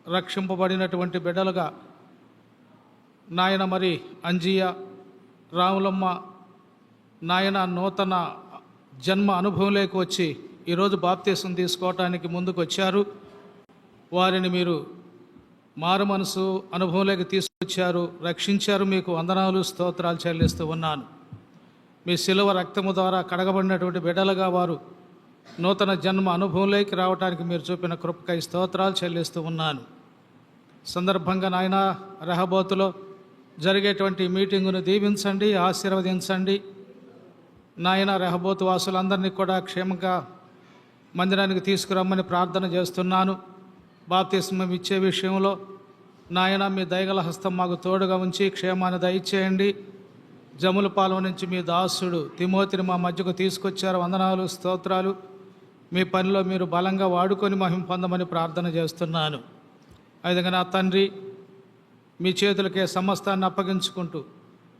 రక్షింపబడినటువంటి బిడ్డలుగా నాయన మరి అంజియ, రాములమ్మ నాయన నూతన జన్మ అనుభవంలోకి వచ్చి ఈరోజు బాప్తీసం తీసుకోవటానికి ముందుకు వచ్చారు. వారిని మీరు మారు మనసు అనుభవంలోకి తీసుకొచ్చారు, రక్షించారు. మీకు వందనాలు, స్తోత్రాలు చెల్లిస్తూ ఉన్నాను. మీ శిలువ రక్తము ద్వారా కడగబడినటువంటి బిడ్డలుగా వారు నూతన జన్మ అనుభవంలోకి రావడానికి మీరు చూపిన కృపకై స్తోత్రాలు చెల్లిస్తూ ఉన్నాను. సందర్భంగా నాయన రెహబోతులో జరిగేటువంటి మీటింగును దీవించండి, ఆశీర్వదించండి. నాయన రెహబోతు వాసులందరినీ కూడా క్షేమంగా మందిరానికి తీసుకురమ్మని ప్రార్థన చేస్తున్నాను. బాప్తిస్మం ఇచ్చే విషయంలో నాయన మీ దయగల హస్తం మాకు తోడుగా ఉంచి క్షేమాన్ని దయచేయండి. జములపాలెం నుంచి మీ దాసుడు తిమోతిని మా మధ్యకు తీసుకొచ్చారు. వందనాలు, స్తోత్రాలు. మీ పనిలో మీరు బలంగా వాడుకొని మహిమ పొందమని ప్రార్థన చేస్తున్నాను. అదేవిధంగా నా తండ్రి, మీ చేతులకే సమస్తాన్ని అప్పగించుకుంటూ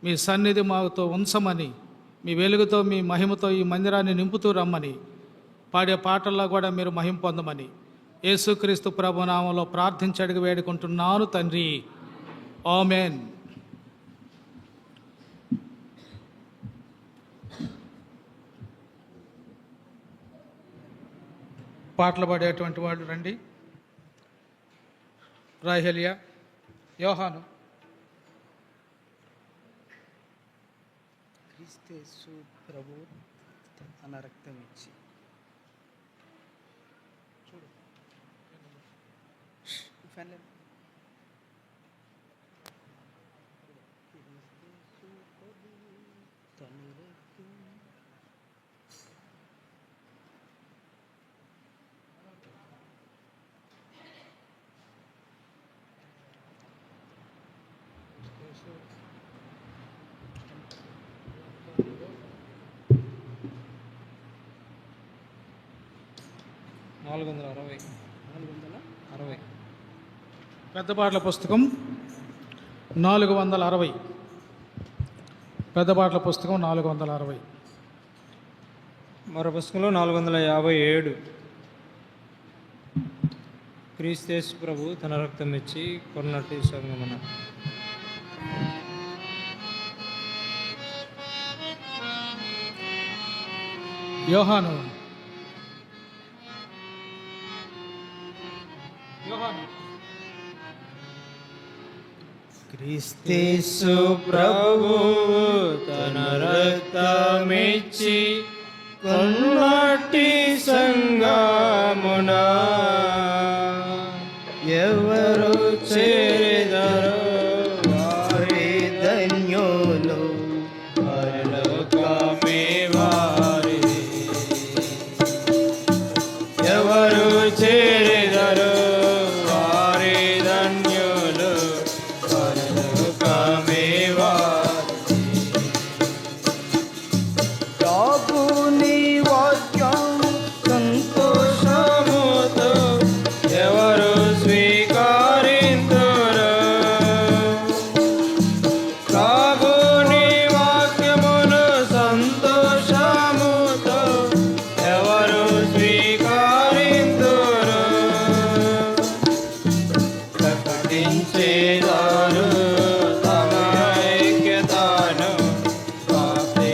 మీ సన్నిధి మాతో ఉంచమని, మీ వెలుగుతో మీ మహిమతో ఈ మందిరాన్ని నింపుతూ రమ్మని, పాడే పాటల్లో కూడా మీరు మహిమ పొందమని యేసుక్రీస్తు ప్రభు నామంలో ప్రార్థించి అడిగి వేడుకుంటున్నాను తండ్రి. ఆమేన్. పాటలు పాడేటువంటి వాళ్ళు రండి. రాహెలియా, యోహాను. క్రీస్తు ప్రభు తన రక్తం ఇచ్చి చూడు పెద్ద పాటల పుస్తకం 460. పెద్ద పాటల పుస్తకం 460. మరో పుస్తకంలో 457. క్రీస్తు ప్రభు తన రక్తం ఇచ్చి కొన్నటి సంగమన. యోహాను. క్రీస్తు ప్రభు తన రక్తమిచ్చి కొన్నటి సంగమున ఎవరు చేరెదరో వారి ధన్యులు, పరలోకమే వారిది. ఎవరు చేరెదరో వారి ధన్యులు, పరలోకమే వారిది. ప్రభుని వాక్యం సంతోషముతో ఎవరు స్వీకరింతురో, ప్రభుని వాక్యమును సంతోషముతో ఎవరు స్వీకరింతురో, ప్రకటించేదారు తమ ఐక్యతను బాప్తిస్మమునందున.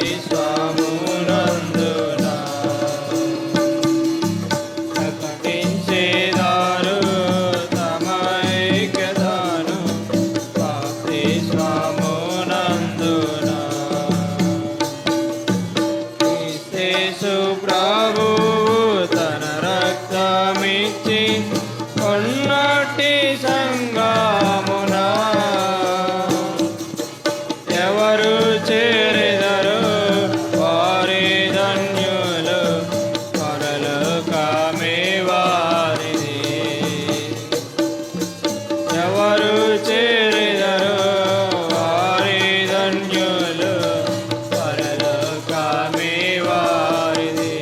ప్రకటించేదారు తమ ఐక్యతను బాప్తిస్మమునందున. క్రీస్తు ప్రభువు తన రక్తమిచ్చి కొన్నటి సంగమున ఎవరు చేరెదరో వారి ధన్యులు, పరలోకమే వారిది. ఎవరు చేరెదరో వారి ధన్యులు, పరలోకమే వారిది.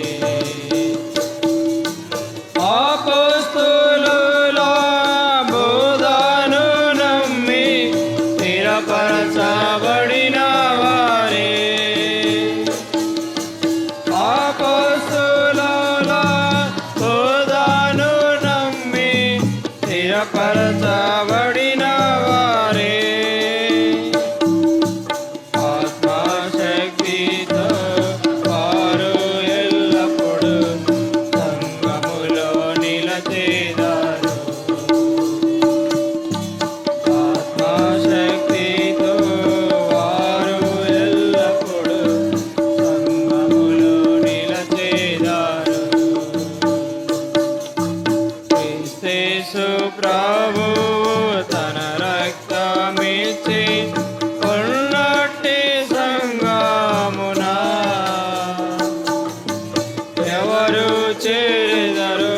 అపోస్తలుల బోధ ఏర్పరచబడిన వారే ఆత్మశక్తితో వారు ఎల్లప్పుడూ సంఘములో నిలచేదారు. ఆత్మశక్తితో వారు ఎల్లప్పుడూ సంఘములో నిలచేదారు. క్రీస్తు ప్రభువు తన రక్తమిచ్చి ఉన్నట్టి సంఘమున ఎవరు చేరెదరు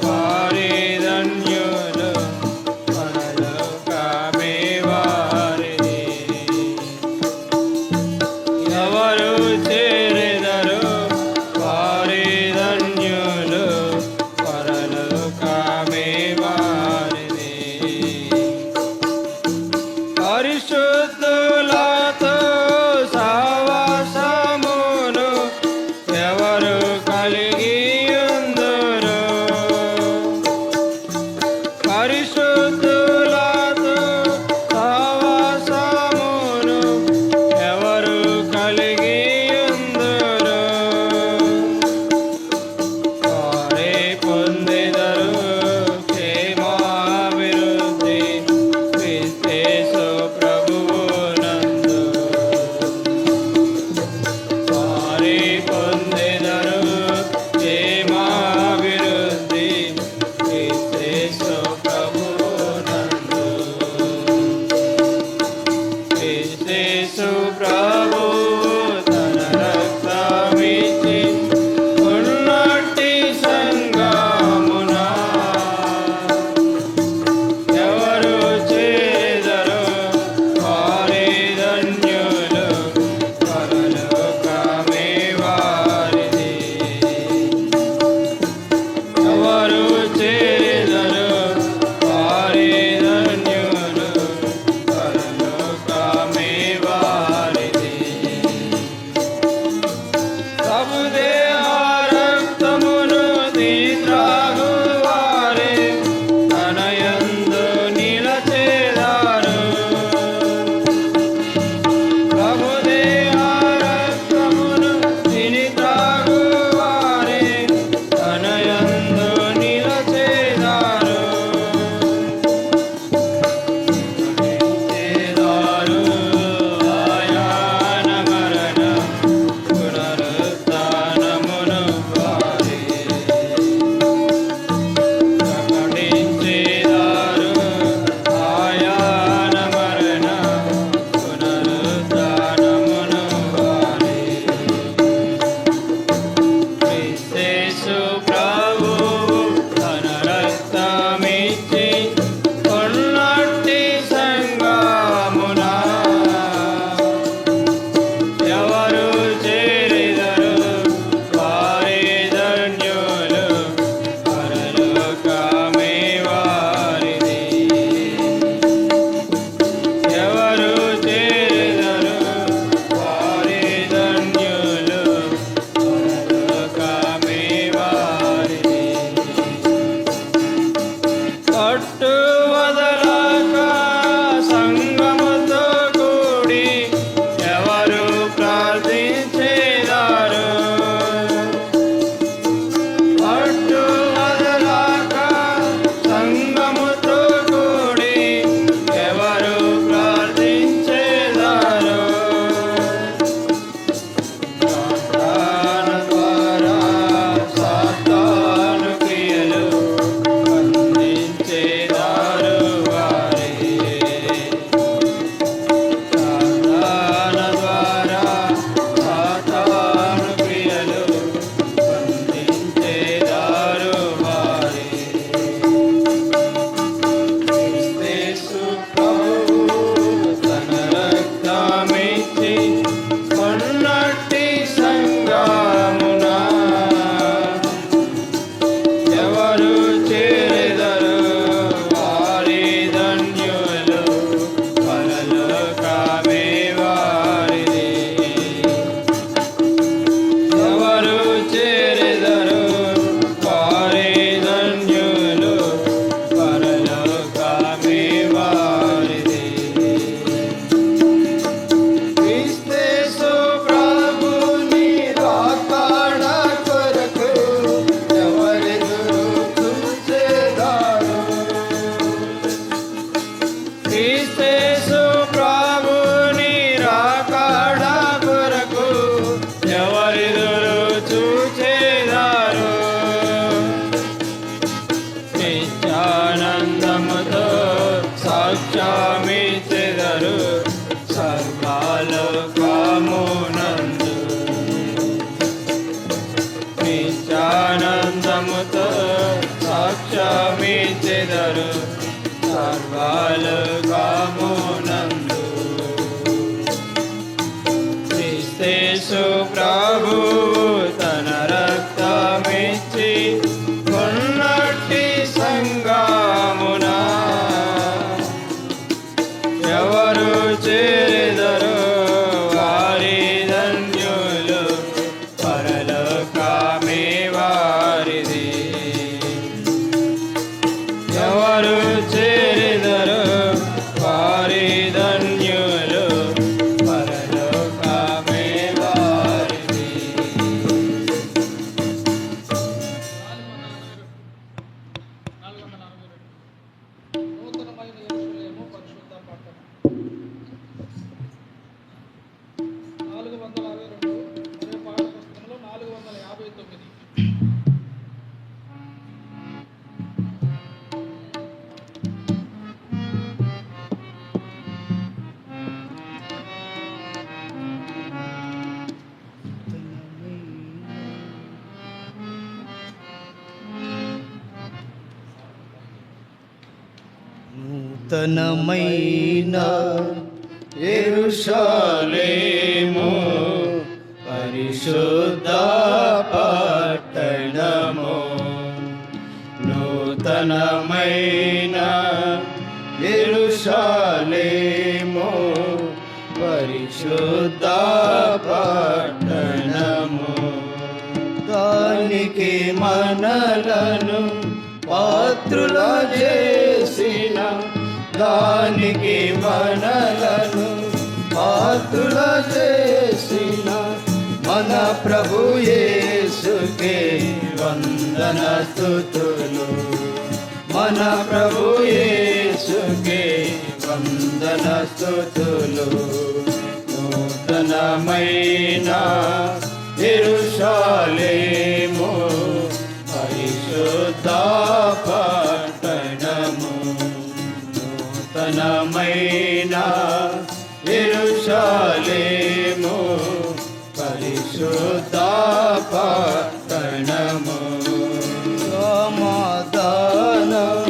వారి ధన్యులు, పరలోకమే వారిది. ఎవరు చేరెదరు వారి ధన్యులు, పరలోకమే వారిది. పరిశుద్ధులతో సహవాసమును ఎవరు కలిగి ఉందురు. పరిశుద్ధులతో సహవాసమును ఎవరు కలిగి ఉందురు. వారే పొందెదరు క్షేమాభివృద్ధి క్రీస్తు ప్రభువునందు. వారే పొందెదరు క్షేమాభివృద్ధి క్రీస్తు ప్రభువునందు. క్రీస్తు ప్రభుని రాకడ కొరకు ఎవరెదురు చూచెదారు. నిత్యానందముతో సాక్ష్యమిచ్చెదరు సర్వలోకమునందు. నిత్యానందముతో సాక్ష్యమిచ్చెదరు సర్వలోకమునందు. క్రీస్తు ప్రభువు తన రక్తమిచ్చి కొన్నట్టి సంఘమున ఎవరు చేరెదరో వారి ధన్యులు, పరలోకమే వారిది. ఎవరు చేరెదరో వారి ధన్యులు, పరలోకమే వారిది. నూతనమైన యెరూషలేము పరిశుద్ధ పట్టణం. 462 మరియు పాఠ పుస్తకంలో 459. నూతనమైన యెరూషలేము పరిశుద్ధ పట్టణము. నూతనమైన యెరూషలేము పరిశుద్ధ పట్టణము. దానికి మనలను పాత్రుల చేసిన, దానికి మనలను పాత్రుల చేసిన మన ప్రభు యేసుకే వందన స్తుతులు. మన ప్రభు యేసుకే వందన స్తుతులు. నూతనమైన యెరూషలేము పరిశుద్ధ పట్టణము. నూతనమైన యెరూషలేము పరిశుద్ధ పట్టణము. సమాధానం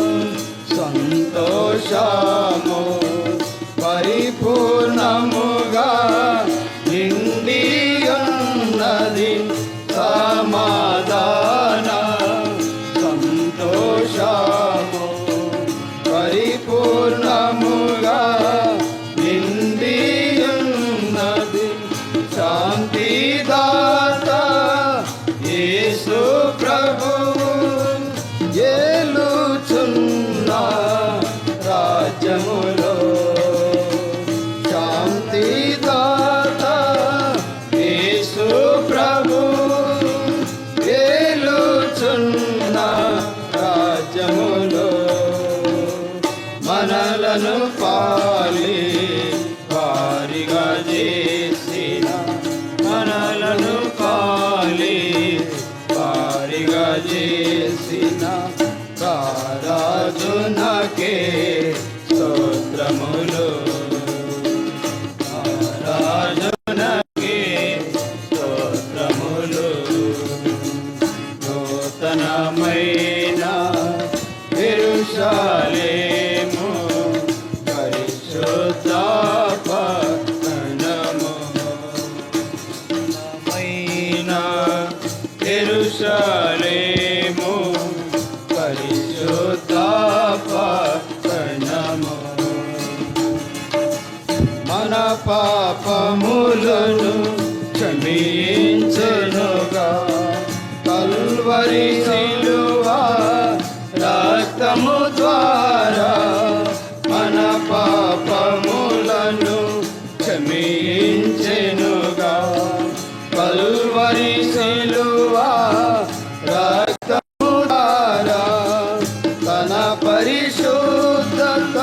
సంతోషము పరిపూర్ణముగా నిండి ఉన్నది. సమాధాన సంతోషము పరిపూర్ణముగా నిండి ఉన్నది. శాంతిదాత యేసు ప్రభువు ఏలుచున్న రాజ్యములో. శాంతిదాత యేసు ప్రభువు ఏలుచున్న రాజ్యములో. మనలను పాలి వారిగా చేసిన, మనలను పాలి వారిగా చేసిన రాజునకే స్తోత్రములు. రాజునకే స్తోత్రములు. నూతనమైన యెరూషలేము పరిశుద్ధ పట్టణము. నూతనమైన యెరూషలేము పరిశుద్ధ పట్టణము. మన పాపములను క్షమించెనుగా కల్వరి శిలువ రక్తము ద్వారా. మన పాపములను క్షమించెనుగా కల్వరి శిలువ రక్తము ద్వారా. తన పరిశుద్ధత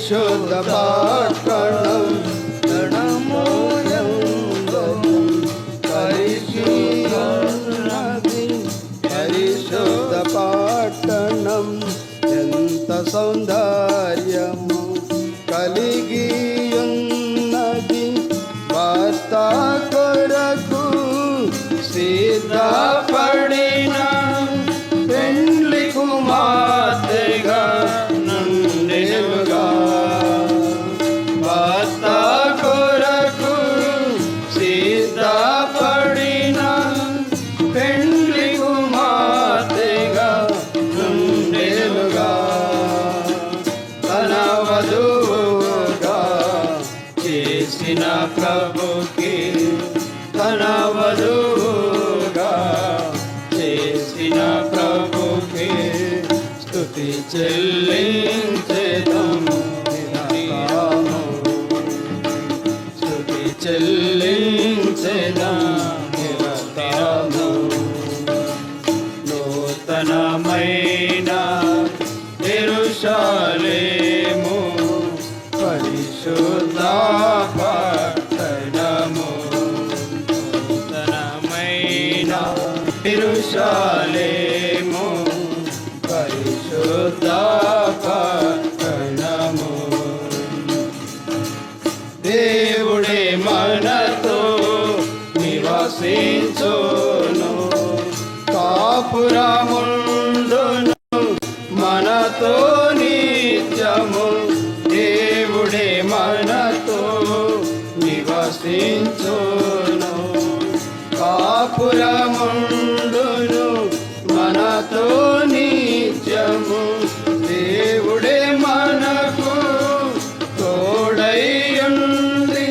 పరిశుద్ధ పట్టణం పరిశుద్ధ పట్టణం ఎంత సౌందర్యము కలిగి ఉన్నది భర్త కొరకు సిద్ధపడిన పెండ్లి కుమార్తెగా నుండెనుగా భర్త కొరకు సిద్ధపడిన పెండ్లి కుమార్తెగా నుండెనుగా తన వధువుగా చేసిన ప్రభుకి తన వధువుగా చేసిన ప్రభుకి స్తుతి చెల్లించేదం నిరంతరము. స్తుతి చెల్లించేదం నిరంతరము. నూతనమైన యెరూషలేము పరిశుద్ధ పట్టణము. నూతనమైన యెరూషలేము పరిశుద్ధ పట్టణము. దేవుడే మనతో నివసించును కాపురముండును మనతో నిత్యము. దేవుడే మనతో నివసించును కాపురముండును మనతో నిత్యము. దేవుడే మనకు తోడైయుండి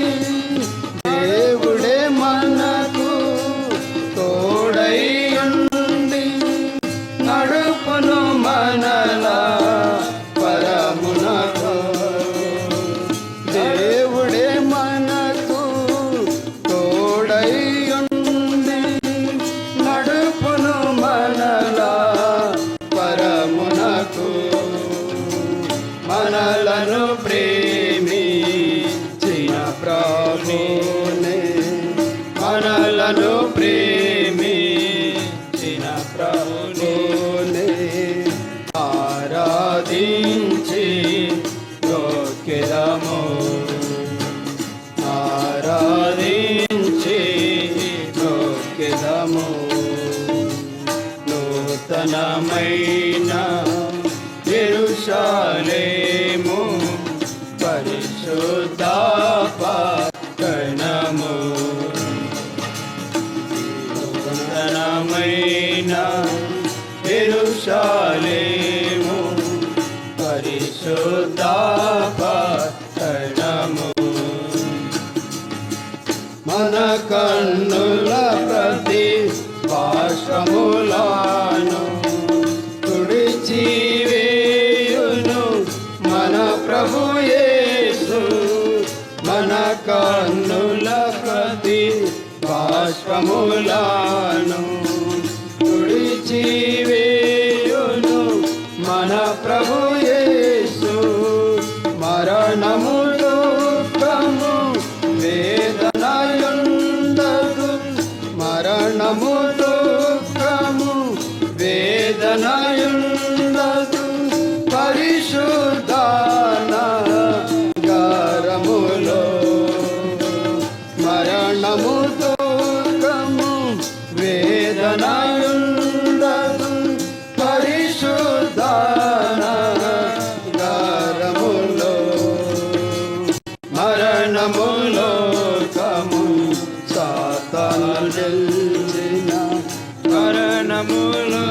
దేవుడే మనకు తోడైయుండి నడుపును మనలా పరమునకు. దేవుడే మనకు తోడైయుండి నడుపును మనలా పరమునకు. మనలను ప్రేమించిన ప్రభునే మనలను ప్రేమించిన ప్రభునే ఆరాధించి మొక్కెదము. ఆరాధించి మొక్కెదము. నూతనమైన యెరూషలేము పరిశుద్ధ పట్టణము. నూతనమైన యెరూషలేము పరిశుద్ధ పట్టణము. మన కన్నుల ప్రతి బాష్పములను తుడిచివేయును మన ప్రభు యేసు. మన కన్నుల ప్రతి బాష్పములను తుడిచివేయును మన ప్రభు యేసు. మరణము దుఃఖము వేదనయుండదు మరణము దుఃఖము వేదనయుండదు పరిశుద్ధానగరములో. మరణము దుఃఖము వేదనయుండదు పరిశుద్ధానగరములో. మరణములో కము సాతాను జయించిన మరణములో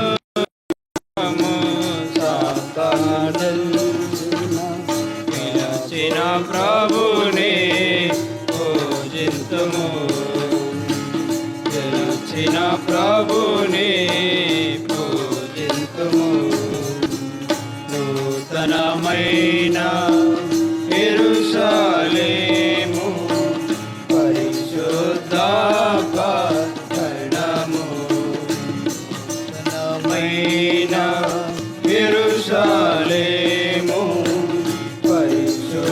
సాతాను జయించిన పిలిచిన ప్రభునే పూజింతుము. పిలిచిన ప్రభునే పూజింతుము. నూతనమైన యెరూషలేము పరిశుద్ధ పట్టణము. నూతనమైన యెరూషలేము పరిశుద్ధ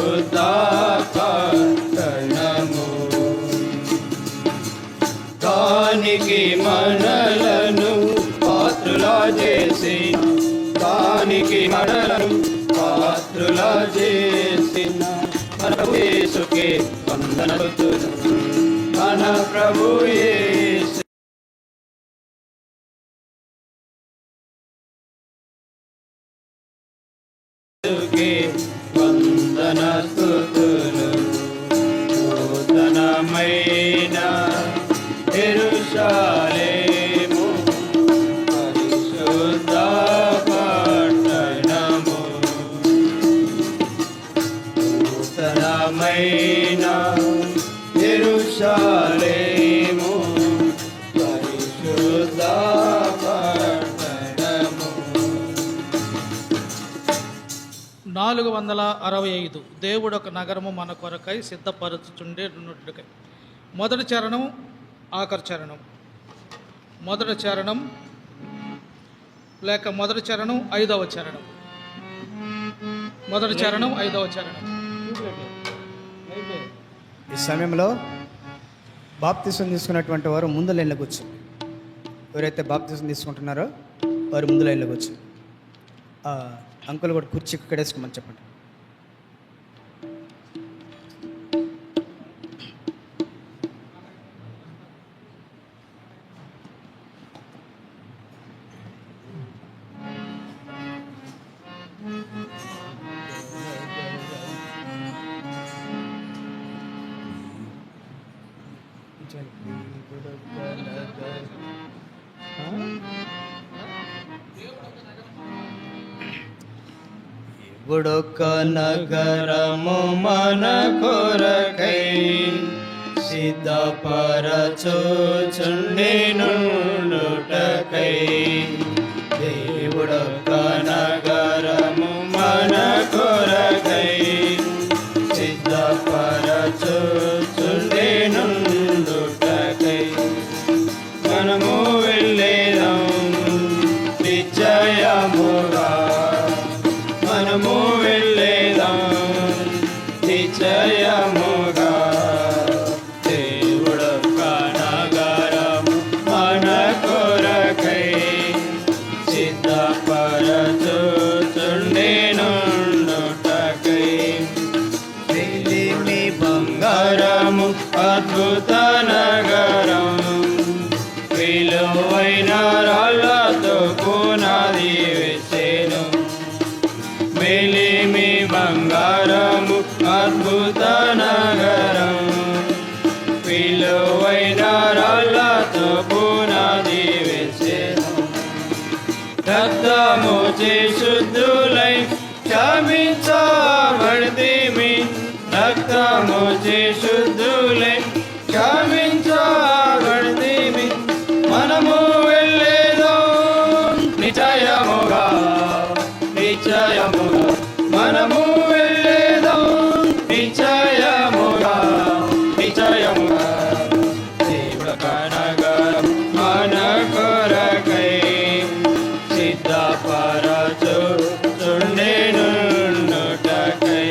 స్తుతికి మడలను పాత్రుల చేసిన మన ప్రభు యేసుకే వందనతులు. మన ప్రభు యేసు వందన స్తుతులు. నూతనమైన యెరూషలేము పరిశుద్ధ పట్టణము. నూతనమైన యెరూషలేము పరిశుద్ధ పట్టణము. 465 దేవుడు ఒక నగరము మన కొరకై సిద్ధపరచుచుండేటకై. మొదటి చరణం ఆఖరి చరణం. మొదటి చరణం లేక మొదటి చరణం 5వ చరణం. మొదటి చరణం 5వ చరణం. ఈ సమయంలో బాప్తిసం తీసుకున్నటువంటి వారు ముందు లైన్లోకి వచ్చు. ఎవరైతే బాప్తిసం తీసుకుంటున్నారో వారు ముందు లైన్లోకి వచ్చు. అంకుల్ కూడా కుర్చీ కడేసుకోమని చెప్పండి. దేవుడొక్క నగరము మన కొరకై సిద్ధపరచుచుండెనుటకై. దేవుడొక్క నగరము మన కొరకై సిద్ధపరచుచుండెనుటకై. మనము వెళ్ళేదాం నిశ్చయముగా, మనము వెళ్ళేదాం నిశ్చయముగా. దేవుడొక్క నగరము మన కొరకై సిద్ధపరచుచుండెనుటకై. వెలిమి బంగారము అద్భుత నగరం, విలువైన రాళ్ళతో పునాది వేసెను. వెలిమి బంగారము అద్భుత నగరం, విలువైన రాళ్ళతో పునాది వేసెను. రక్తము చే శుద్ధులై క్షమించబడితిమి, రక్తము చే శుద్ధులై క్షమించబడితిమి. మనము వెళ్ళేదాం నిశ్చయముగా, నిశ్చయముగా. మనము వెళ్ళేదాం నిశ్చయముగా, నిశ్చయముగా. దేవుడొక్క నగరం మన కొరకై సిద్ధపరచుచుండెనుటకై.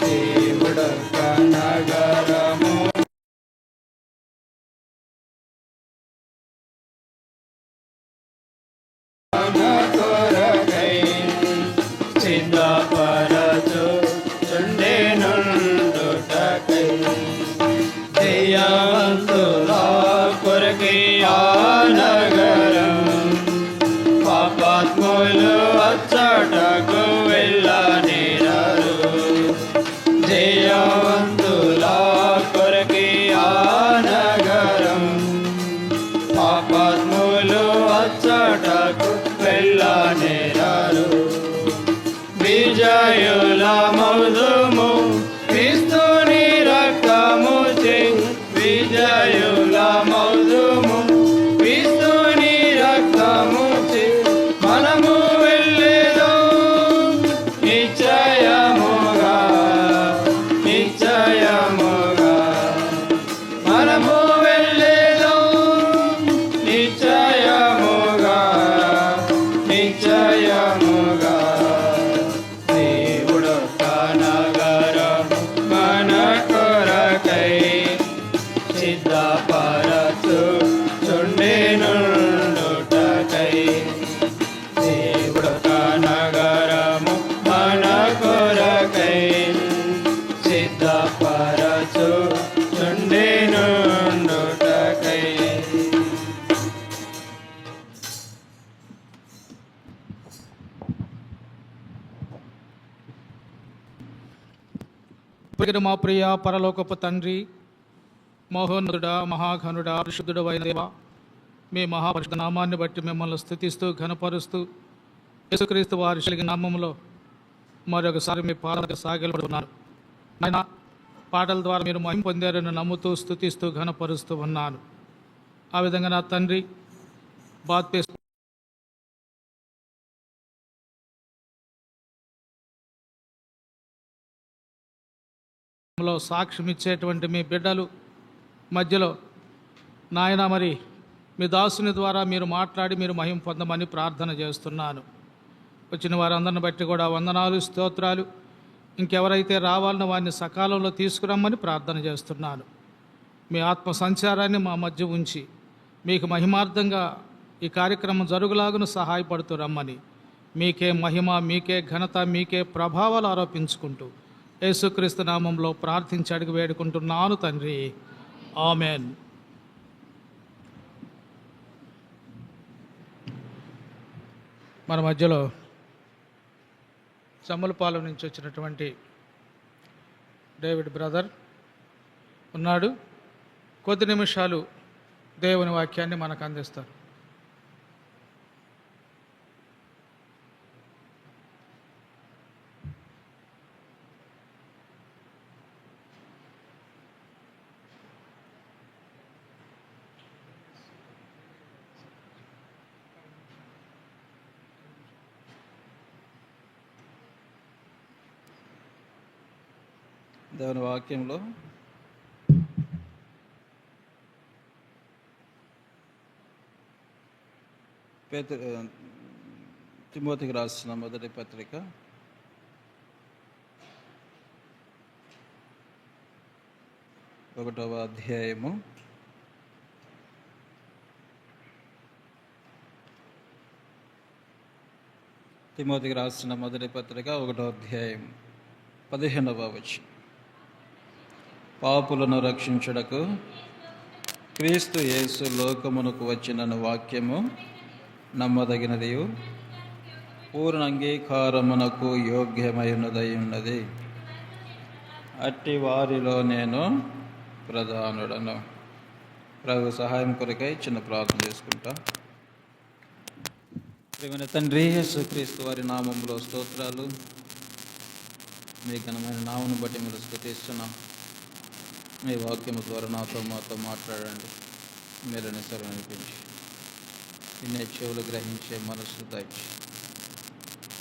దేవుడొక్క నగరము మన కొరకై సిద్ధపరచుచుండెనుటకై. దయావంతుల కొరకై ఆ నగరం, పాపాత్ములు అచ్చటకు వెళ్ళనేరారు. జయవంతుల కొరకై ఆ నగరం, పాపాత్ములు అచ్చటకు వెళ్ళనేరారు. విజయుల మౌదుము క్రీస్తుని రక్తము చే, విజయుల మౌదుము క్రీస్తుని రక్తము చే. మనము వెళ్ళేదాం నిశ్చయముగా, నిశ్చయముగా. మనము వెళ్ళేదాం నిశ్చయముగా, నిశ్చయముగా. దేవుడొక్క నగరము మా ప్రియ పరలోకపు తండ్రి, మహోన్నతుడా, మహాఘనుడా, పరిశుద్ధుడు అయిన దేవా, మీ మహాపరిశుద్ధ నామాన్ని బట్టి మిమ్మల్ని స్తుతిస్తూ ఘనపరుస్తూ యేసుక్రీస్తు వారి కలిగిన నామములో మరొకసారి మీ పాదాలకు సాగిలపడుతున్నారు. ఆయన పాటల ద్వారా మీరు మహిమ పొందారని నమ్ముతూ స్తుతిస్తూ ఘనపరుస్తూ ఉన్నాను. ఆ విధంగా నా తండ్రి బాప్తిస్మం లో సాక్ష్యం ఇచ్చేటువంటి మీ బిడ్డలు మధ్యలో నాయన మరి మీ దాసుని ద్వారా మీరు మాట్లాడి మీరు మహిమ పొందమని ప్రార్థన చేస్తున్నాను. వచ్చిన వారందరిని బట్టి కూడా వందనాలు, స్తోత్రాలు. ఇంకెవరైతే రావాలనో వారిని సకాలంలో తీసుకురమ్మని ప్రార్థన చేస్తున్నాను. మీ ఆత్మ సంచారాన్ని మా మధ్య ఉంచి మీకు మహిమార్థంగా ఈ కార్యక్రమం జరుగులాగును సహాయపడుతూ రమ్మని మీకే మహిమ, మీకే ఘనత, మీకే ప్రభావాలు ఆరోపించుకుంటూ యేసుక్రీస్తు నామంలో ప్రార్థించి అడిగి వేడుకుంటున్నాను తండ్రి. ఆమెన్. మన మధ్యలో సమ్మలపాలెం నుంచి వచ్చినటువంటి డేవిడ్ బ్రదర్ ఉన్నాడు. కొద్ది నిమిషాలు దేవుని వాక్యాన్ని మనకు అందిస్తారు. దేవుని వాక్యంలో తిమోతికి రాసిన మొదటి పత్రిక 1వ అధ్యాయము 15వ వచనం. పాపులను రక్షించుటకు క్రీస్తు యేసు లోకమునకు వచ్చినను వాక్యము నమ్మదగినదియు పూర్ణ అంగీకారమునకు యోగ్యమైనదై ఉన్నది. అట్టి వారిలో నేను ప్రధానుడను. ప్రభు సహాయం కొరకై చిన్న ప్రార్థన చేసుకుంటా. ప్రియమైన తండ్రి, యేసుక్రీస్తు వారి నామములో స్తోత్రాలు. మీ ఘనమైన నామను బట్టి మీరు స్తుతిస్తున్నాం. మీ వాక్యము ద్వారా మాతో మాట్లాడండి. మీరు నిసరం అనిపించి ఇన్నే చెవులు గ్రహించే మనస్సు దాచి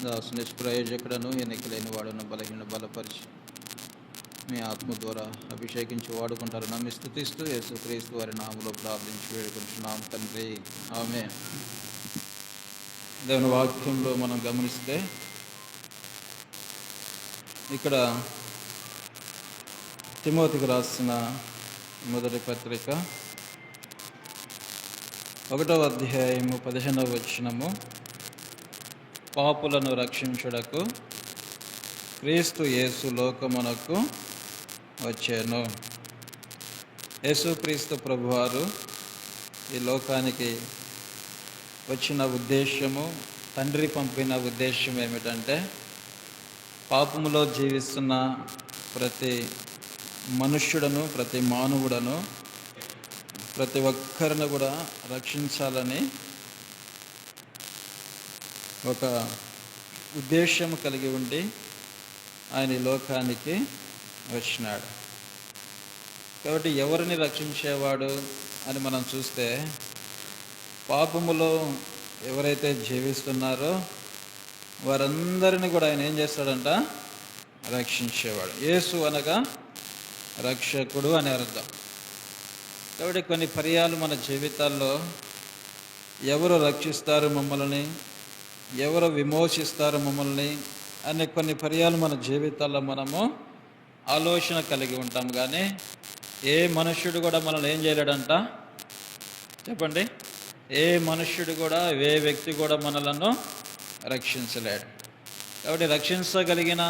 దాసు నిష్ప్రయోజకుడను ఎన్నికలేని వాడును బలహీన బలపరిచి మీ ఆత్మ ద్వారా అభిషేకించి వాడుకుంటారు నమ్మి స్తుతిస్తూ యేసుక్రీస్తు వారి నామములో ప్రార్థించి వేడుకుంటున్నాం తండ్రి. ఆమేన్. దేవుని వాక్యంలో మనం గమనిస్తే ఇక్కడ తిమోతికి రాసిన మొదటి పత్రిక 1వ అధ్యాయము 15వ వచనము. పాపులను రక్షించుటకు క్రీస్తు యేసు లోకమునకు వచ్చాను. యేసుక్రీస్తు ప్రభువారు ఈ లోకానికి వచ్చిన ఉద్దేశము, తండ్రి పంపిన ఉద్దేశం ఏమిటంటే పాపములో జీవిస్తున్న ప్రతి మనుష్యుడను, ప్రతి మానవుడను, ప్రతి ఒక్కరిని కూడా రక్షించాలని ఒక ఉద్దేశం కలిగి ఉండి ఆయన ఈ లోకానికి వచ్చినాడు. కాబట్టి ఎవరిని రక్షించేవాడు అని మనం చూస్తే పాపములో ఎవరైతే జీవిస్తున్నారో వారందరినీ కూడా ఆయన ఏం చేస్తాడంట? రక్షించేవాడు. యేసు అనగా రక్షకుడు అని అర్థం. కాబట్టి కొన్ని పర్యాలు మన జీవితాల్లో ఎవరు రక్షిస్తారు మమ్మల్ని, ఎవరు విమోచిస్తారు మమ్మల్ని అనే కొన్ని పర్యాలు మన జీవితాల్లో మనము ఆలోచన కలిగి ఉంటాం. కానీ ఏ మనుష్యుడు కూడా మనల్ని ఏం చేయలేడంట? చెప్పండి. ఏ మనుష్యుడు కూడా, ఏ వ్యక్తి కూడా మనలను రక్షించలేడు. కాబట్టి రక్షించగలిగిన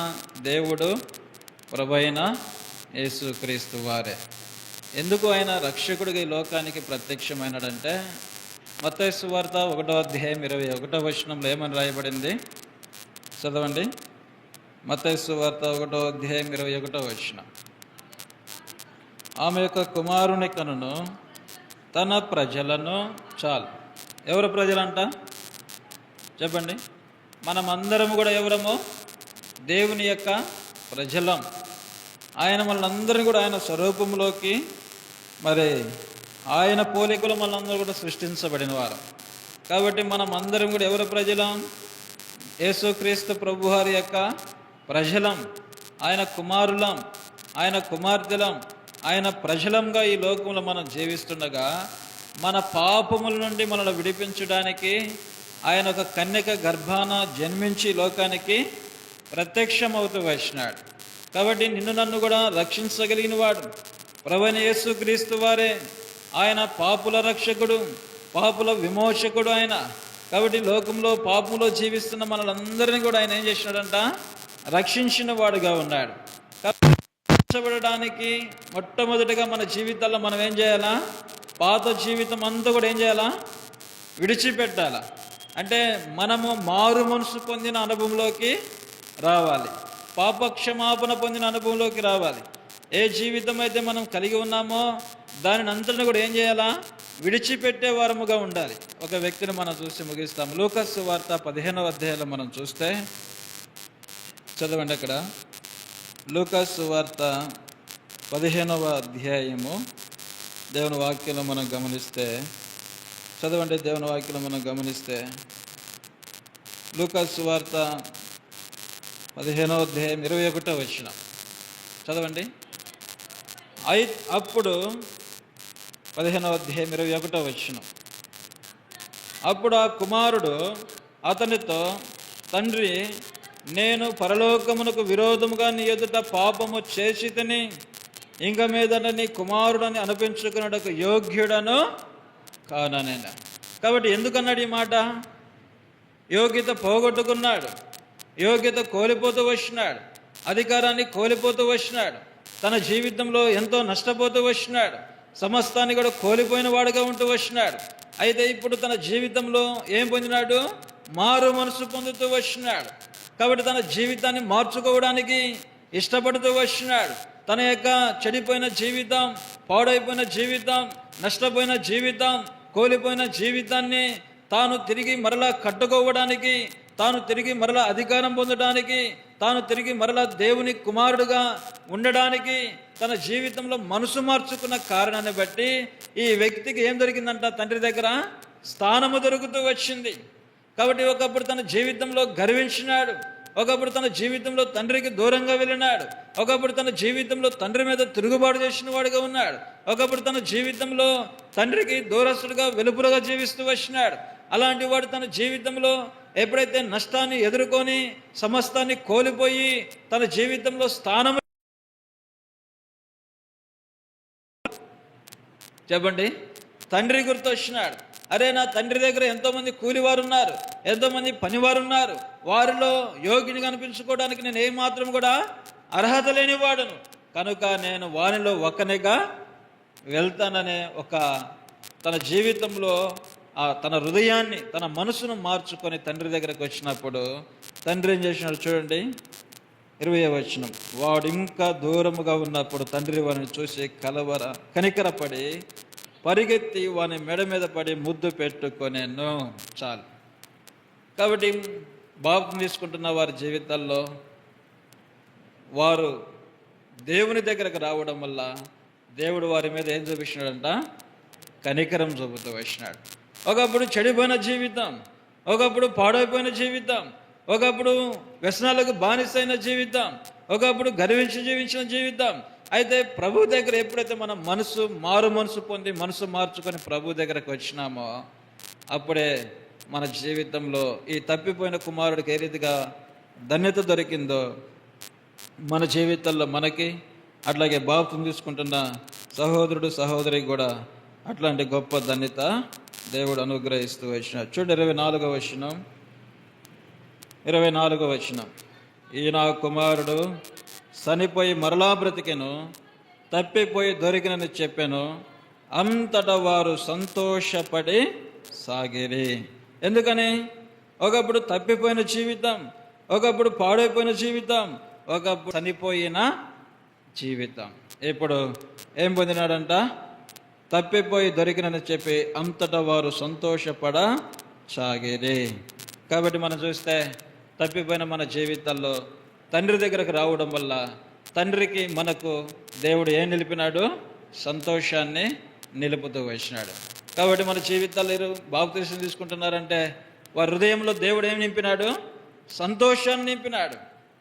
దేవుడు ప్రభువైన యేసుక్రీస్తు వారే. ఎందుకు ఆయన రక్షకుడిగా ఈ లోకానికి ప్రత్యక్షమైనాడంటే మత్తయి సువార్త 1వ అధ్యాయం 21వ వచనంలో ఏమని రాయబడింది? చదవండి. మత్తయి సువార్త 1వ అధ్యాయం 21వ వచనం. ఆమె యొక్క కుమారుని కనును, తన ప్రజలను. చాలు. ఎవరు ప్రజలంట చెప్పండి? మనమందరం కూడా ఎవరము? దేవుని యొక్క ప్రజలం. ఆయన మనందరినీ కూడా ఆయన స్వరూపంలోకి, మరి ఆయన పోలికలు మనందరూ కూడా సృష్టించబడిన వారు. కాబట్టి మనం అందరం కూడా ఎవరు ప్రజలం? యేసుక్రీస్తు ప్రభువారి యొక్క ప్రజలం, ఆయన కుమారులం, ఆయన కుమార్తెలం, ఆయన ప్రజలంగా ఈ లోకంలో మనం జీవిస్తుండగా మన పాపముల నుండి మనల్ని విడిపించడానికి ఆయన ఒక కన్యక గర్భాన జన్మించి లోకానికి ప్రత్యక్షమవుతూ వచ్చినాడు. కాబట్టి నిన్ను నన్ను కూడా రక్షించగలిగిన వాడు ప్రభువైన యేసుక్రీస్తు వారే. ఆయన పాపుల రక్షకుడు, పాపుల విమోచకుడు ఆయన. కాబట్టి లోకంలో పాపంలో జీవిస్తున్న మనలందరినీ కూడా ఆయన ఏం చేసినాడంట? రక్షించిన వాడుగా ఉన్నాడు. రక్షించబడడానికి మొట్టమొదటిగా మన జీవితాల్లో మనం ఏం చేయాలా? పాత జీవితం అంతా కూడా ఏం చేయాలా? విడిచిపెట్టాలా. అంటే మనము మారు మనసు పొందిన అనుభవంలోకి రావాలి, పాపక్షమాపణ పొందిన అనుభవంలోకి రావాలి. ఏ జీవితం అయితే మనం కలిగి ఉన్నామో దానిని అంతటిని కూడా ఏం చేయాలా? విడిచిపెట్టే వారముగా ఉండాలి. ఒక వ్యక్తిని మనం చూసి ముగిస్తాం. లూకాసు సువార్త 15వ అధ్యాయంలో మనం చూస్తే, చదవండి అక్కడ. లూకాసు సువార్త 15వ అధ్యాయము దేవుని వాక్యంలో మనం గమనిస్తే, చదవండి. దేవుని వాక్యంలో మనం గమనిస్తే లూకాసు సువార్త 15వ అధ్యాయం 21వ వచనం చదవండి. అప్పుడు 15వ అధ్యాయం 21వ వచనం. అప్పుడు ఆ కుమారుడు అతనితో, తండ్రి, నేను పరలోకమునకు విరోధముగా నీ ఎదుట పాపము చేసి తిని ఇంక మీదట నీ కుమారుడని అనిపించుకున్నటకు యోగ్యుడను కాననేనా. కాబట్టి ఎందుకన్నాడు ఈ మాట? యోగ్యత పోగొట్టుకున్నాడు, యోగ్యత కోల్పోతూ వచ్చినాడు, అధికారాన్ని కోల్పోతూ వచ్చినాడు, తన జీవితంలో ఎంతో నష్టపోతూ వచ్చినాడు, సమస్తాన్ని కూడా కోల్పోయిన వాడుగా ఉంటూ వచ్చినాడు. అయితే ఇప్పుడు తన జీవితంలో ఏం పొందినాడు? మారు మనసు పొందుతూ వచ్చినాడు. కాబట్టి తన జీవితాన్ని మార్చుకోవడానికి ఇష్టపడుతూ వచ్చినాడు. తన యొక్క చెడిపోయిన జీవితం, పాడైపోయిన జీవితం, నష్టపోయిన జీవితం, కోల్పోయిన జీవితాన్ని తాను తిరిగి మరలా కట్టుకోవడానికి, తాను తిరిగి మరలా అధికారం పొందడానికి, తాను తిరిగి మరలా దేవుని కుమారుడుగా ఉండడానికి తన జీవితంలో మనసు మార్చుకున్న కారణాన్ని బట్టి ఈ వ్యక్తికి ఏం దొరికిందంట? తండ్రి దగ్గర స్థానము దొరుకుతూ వచ్చింది. కాబట్టి ఒకప్పుడు తన జీవితంలో గర్వించినాడు, ఒకప్పుడు తన జీవితంలో తండ్రికి దూరంగా వెళ్ళినాడు, ఒకప్పుడు తన జీవితంలో తండ్రి మీద తిరుగుబాటు చేసిన వాడుగా ఉన్నాడు, ఒకప్పుడు తన జీవితంలో తండ్రికి దూరస్తుడుగా వెలుపులుగా జీవిస్తూ వచ్చినాడు. అలాంటి వాడు తన జీవితంలో ఎప్పుడైతే నష్టాన్ని ఎదుర్కొని సమస్తాన్ని కోల్పోయి తన జీవితంలో స్థానం, చెప్పండి, తండ్రి గుర్తు వచ్చినాడు. అరే, నా తండ్రి దగ్గర ఎంతోమంది కూలివారు ఉన్నారు, ఎంతోమంది పనివారు ఉన్నారు, వారిలో యోగిని కనిపించుకోవడానికి నేను ఏమాత్రం కూడా అర్హత లేనివాడును, కనుక నేను వానిలో ఒకనిగా వెళ్తాననే ఒక తన జీవితంలో తన హృదయాన్ని, తన మనసును మార్చుకొని తండ్రి దగ్గరకు వచ్చినప్పుడు తండ్రి ఏం చేసినాడు చూడండి. 20వ వచనం. వాడు ఇంకా దూరముగా ఉన్నప్పుడు తండ్రి వారిని చూసి కనికరపడి పరిగెత్తి వాని మెడ మీద పడి ముద్దు పెట్టుకొనేను. చాలు. కాబట్టి బాప్తిసం తీసుకుంటున్న వారి జీవితాల్లో వారు దేవుని దగ్గరకు రావడం వల్ల దేవుడు వారి మీద ఏం చూపించినాడంట? కనికరం చూపుతూ వచ్చినాడు. ఒకప్పుడు చెడిపోయిన జీవితం, ఒకప్పుడు పాడైపోయిన జీవితం, ఒకప్పుడు వ్యసనాలకు బానిసైన జీవితం, ఒకప్పుడు గర్వించి జీవించిన జీవితం. అయితే ప్రభు దగ్గర ఎప్పుడైతే మనం మారు మనసు పొంది మనసు మార్చుకొని ప్రభు దగ్గరకు వచ్చినామో అప్పుడే మన జీవితంలో ఈ తప్పిపోయిన కుమారుడికి ఏ రీతిగా ధన్యత దొరికిందో మన జీవితంలో మనకి, అట్లాగే బాప్తిసం తీసుకుంటున్న సహోదరుడు సహోదరికి కూడా అట్లాంటి గొప్ప ధన్యత దేవుడు అనుగ్రహిస్తూ వచ్చినాడు. చూడు 24వ వచనం. 24వ వచనం. ఈ నా కుమారుడు చనిపోయి మరలా బ్రతికెను, తప్పిపోయి దొరికినని చెప్పాను, అంతటా వారు సంతోషపడి సాగిరి. ఎందుకని? ఒకప్పుడు తప్పిపోయిన జీవితం, ఒకప్పుడు పాడైపోయిన జీవితం, ఒకప్పుడు చనిపోయిన జీవితం, ఇప్పుడు ఏం పొందినాడంట? తప్పిపోయి దొరికినని చెప్పి అంతటా వారు సంతోషపడ సాగిరి. కాబట్టి మనం చూస్తే తప్పిపోయిన మన జీవితాల్లో తండ్రి దగ్గరకు రావడం వల్ల తండ్రికి మనకు దేవుడు ఏం నిలిపినాడు? సంతోషాన్ని నిలుపుతూ వచ్చినాడు. కాబట్టి మన జీవితాల్లో బాప్తిసం తీసుకుంటున్నారంటే వారి హృదయంలో దేవుడు ఏం నింపినాడు? సంతోషాన్ని నింపినాడు.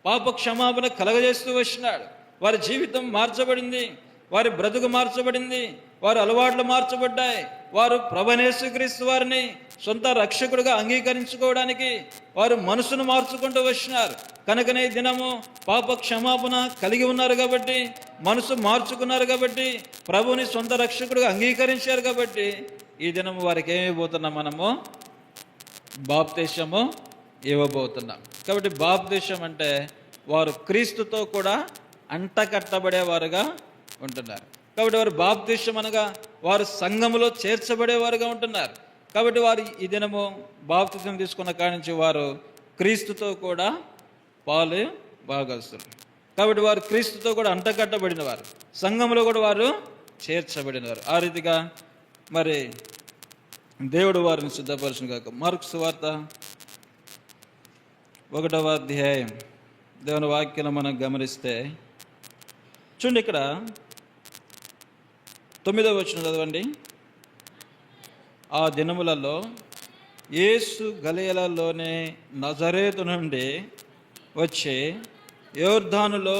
పాప క్షమాపణ కలగజేస్తూ వచ్చినాడు. వారి జీవితం మార్చబడింది, వారి బ్రతుకు మార్చబడింది, వారి అలవాట్లు మార్చబడ్డాయి. వారు ప్రభువైన యేసుక్రీస్తు వారిని సొంత రక్షకుడిగా అంగీకరించుకోవడానికి వారు మనసును మార్చుకుంటూ వచ్చినారు. కనుకనే ఈ దినము పాప క్షమాపణ కలిగి ఉన్నారు కాబట్టి, మనసు మార్చుకున్నారు కాబట్టి, ప్రభుని సొంత రక్షకుడిగా అంగీకరించారు కాబట్టి ఈ దినము వారికి ఏమైపోతున్నాం? మనము బాప్తిసము ఇవ్వబోతున్నాం. కాబట్టి బాప్తిసం అంటే వారు క్రీస్తుతో కూడా అంటకట్టబడేవారుగా ఉంటున్నారు. కాబట్టి వారు బాప్తిసం అనగా వారు సంఘములో చేర్చబడేవారుగా ఉంటున్నారు. కాబట్టి వారు ఈ దినము బాప్తిసం తీసుకున్న కాడి నుంచి వారు క్రీస్తుతో కూడా పాలు భాగస్తులు. కాబట్టి వారు క్రీస్తుతో కూడా అంటకట్టబడిన వారు, సంఘంలో కూడా వారు చేర్చబడినవారు. ఆ రీతిగా మరి దేవుడు వారిని సిద్ధపరచును గాక. మార్కు సువార్త 1వ అధ్యాయం దేవుని వాక్యం మనం గమనిస్తే చూడండి, ఇక్కడ 9వ వచనం చదవండి. ఆ దినములలో యేసు గలిలయలోనే నజరేతు నుండి వచ్చి యోర్దానులో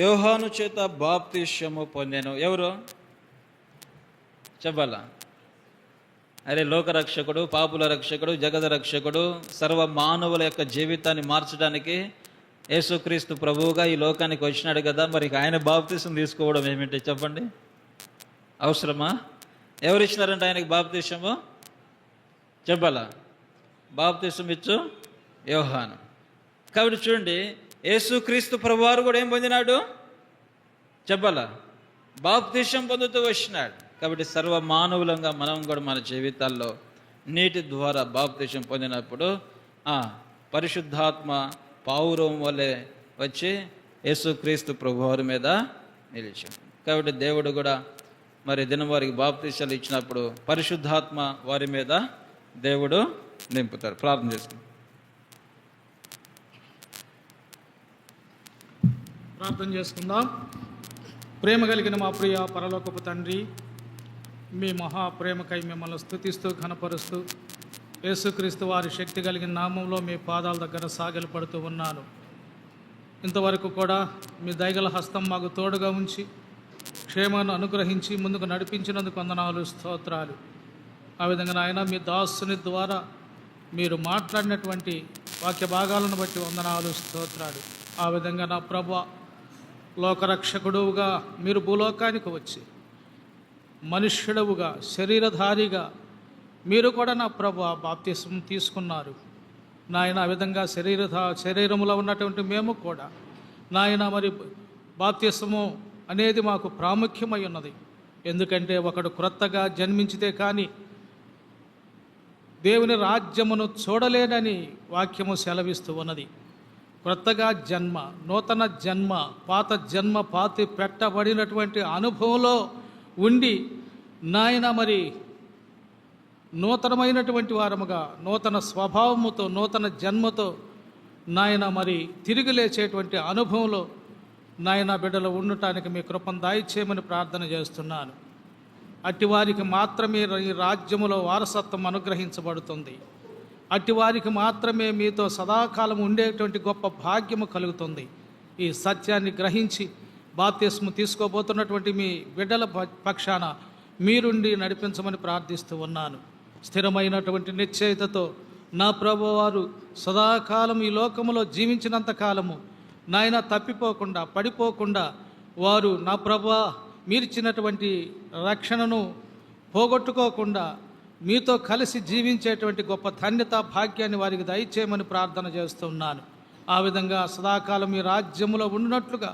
యోహాను చేత బాప్తిస్మము పొందెను. ఎవరు చెప్పాలా? అరే, లోకరక్షకుడు, పాపుల రక్షకుడు, జగద రక్షకుడు, సర్వ మానవుల యొక్క జీవితాన్ని మార్చడానికి యేసుక్రీస్తు ప్రభువుగా ఈ లోకానికి వచ్చినాడు కదా. మరి ఆయన బాప్తిసం తీసుకోవడం ఏమిటి చెప్పండి? అవసరమా? ఎవరు ఇచ్చినారంటే ఆయనకి బాప్తిసము? చెప్పాలా? బాప్తిసం ఇచ్చు యోహాను. కాబట్టి చూడండి, యేసుక్రీస్తు ప్రభువారు కూడా ఏం పొందినాడు? చెప్పాలా? బాప్తిసం పొందుతూ వచ్చినాడు. కాబట్టి సర్వ మానవులంగా మనం కూడా మన జీవితాల్లో నీటి ద్వారా బాప్తిసం పొందినప్పుడు పరిశుద్ధాత్మ పావురం వలె వచ్చి యేసుక్రీస్తు ప్రభువారి మీద నిలిచాడు. కాబట్టి దేవుడు కూడా మరి దినవారికి బాప్తిసాలు ఇచ్చినప్పుడు పరిశుద్ధాత్మ వారి మీద దేవుడు నింపుతారు. ప్రార్థన చేసుకుంటాం. ప్రార్థన చేసుకుందాం. ప్రేమ కలిగిన మా ప్రియ పరలోకపు తండ్రి, మీ మహాప్రేమకై మిమ్మల్ని స్తుతిస్తూ ఘనపరుస్తూ యేసుక్రీస్తు వారి శక్తి కలిగిన నామంలో మీ పాదాల దగ్గర సాగిలపడుతూ ఉన్నాను. ఇంతవరకు కూడా మీ దయగల హస్తం మాకు తోడుగా ఉంచి క్షేమాన్ని అనుగ్రహించి ముందుకు నడిపించినందుకు వందనాలు, స్తోత్రాలు. ఆ విధంగా నాయన మీ దాసుని ద్వారా మీరు మాట్లాడినటువంటి వాక్య భాగాలను బట్టి వందనాలు, స్తోత్రాలు. ఆ విధంగా నా ప్రభువా, లోకరక్షకుడుగా మీరు భూలోకానికి వచ్చి మనుష్యుడవుగా శరీరధారిగా మీరు కూడా నా ప్రభువా బాప్తిసం తీసుకున్నారు నాయన. ఆ విధంగా శరీరములో ఉన్నటువంటి మేము కూడా నాయన మరి బాప్తిసము అనేది మాకు ప్రాముఖ్యమై ఉన్నది. ఎందుకంటే ఒకడు క్రొత్తగా జన్మించితే కానీ దేవుని రాజ్యమును చూడలేనని వాక్యము సెలవిస్తూ ఉన్నది. క్రొత్తగా జన్మ, నూతన జన్మ, పాత జన్మ పాతి పెట్టబడినటువంటి అనుభవంలో ఉండి నాయన మరి నూతనమైనటువంటి వారముగా నూతన స్వభావముతో నూతన జన్మతో నాయన మరి తిరిగి లేచేటువంటి అనుభవంలో నాయన బిడ్డలు ఉండటానికి మీ కృపను దయచేయమని ప్రార్థన చేస్తున్నాను. అట్టివారికి మాత్రమే ఈ రాజ్యములో వారసత్వం అనుగ్రహించబడుతుంది. అట్టివారికి మాత్రమే మీతో సదాకాలం ఉండేటువంటి గొప్ప భాగ్యము కలుగుతుంది. ఈ సత్యాన్ని గ్రహించి బాప్తిస్ము తీసుకోబోతున్నటువంటి మీ బిడ్డల పక్షాన మీరుండి నడిపించమని ప్రార్థిస్తూ ఉన్నాను. స్థిరమైనటువంటి నిశ్చయితతో నా ప్రభువారు సదాకాలం ఈ లోకములో జీవించినంత కాలము నాయన తప్పిపోకుండా పడిపోకుండా వారు నా ప్రభువా మీరిచ్చినటువంటి రక్షణను పోగొట్టుకోకుండా మీతో కలిసి జీవించేటువంటి గొప్ప ధన్యత భాగ్యాన్ని వారికి దయచేయమని ప్రార్థన చేస్తున్నాను. ఆ విధంగా సదాకాలం ఈ రాజ్యములో ఉన్నట్లుగా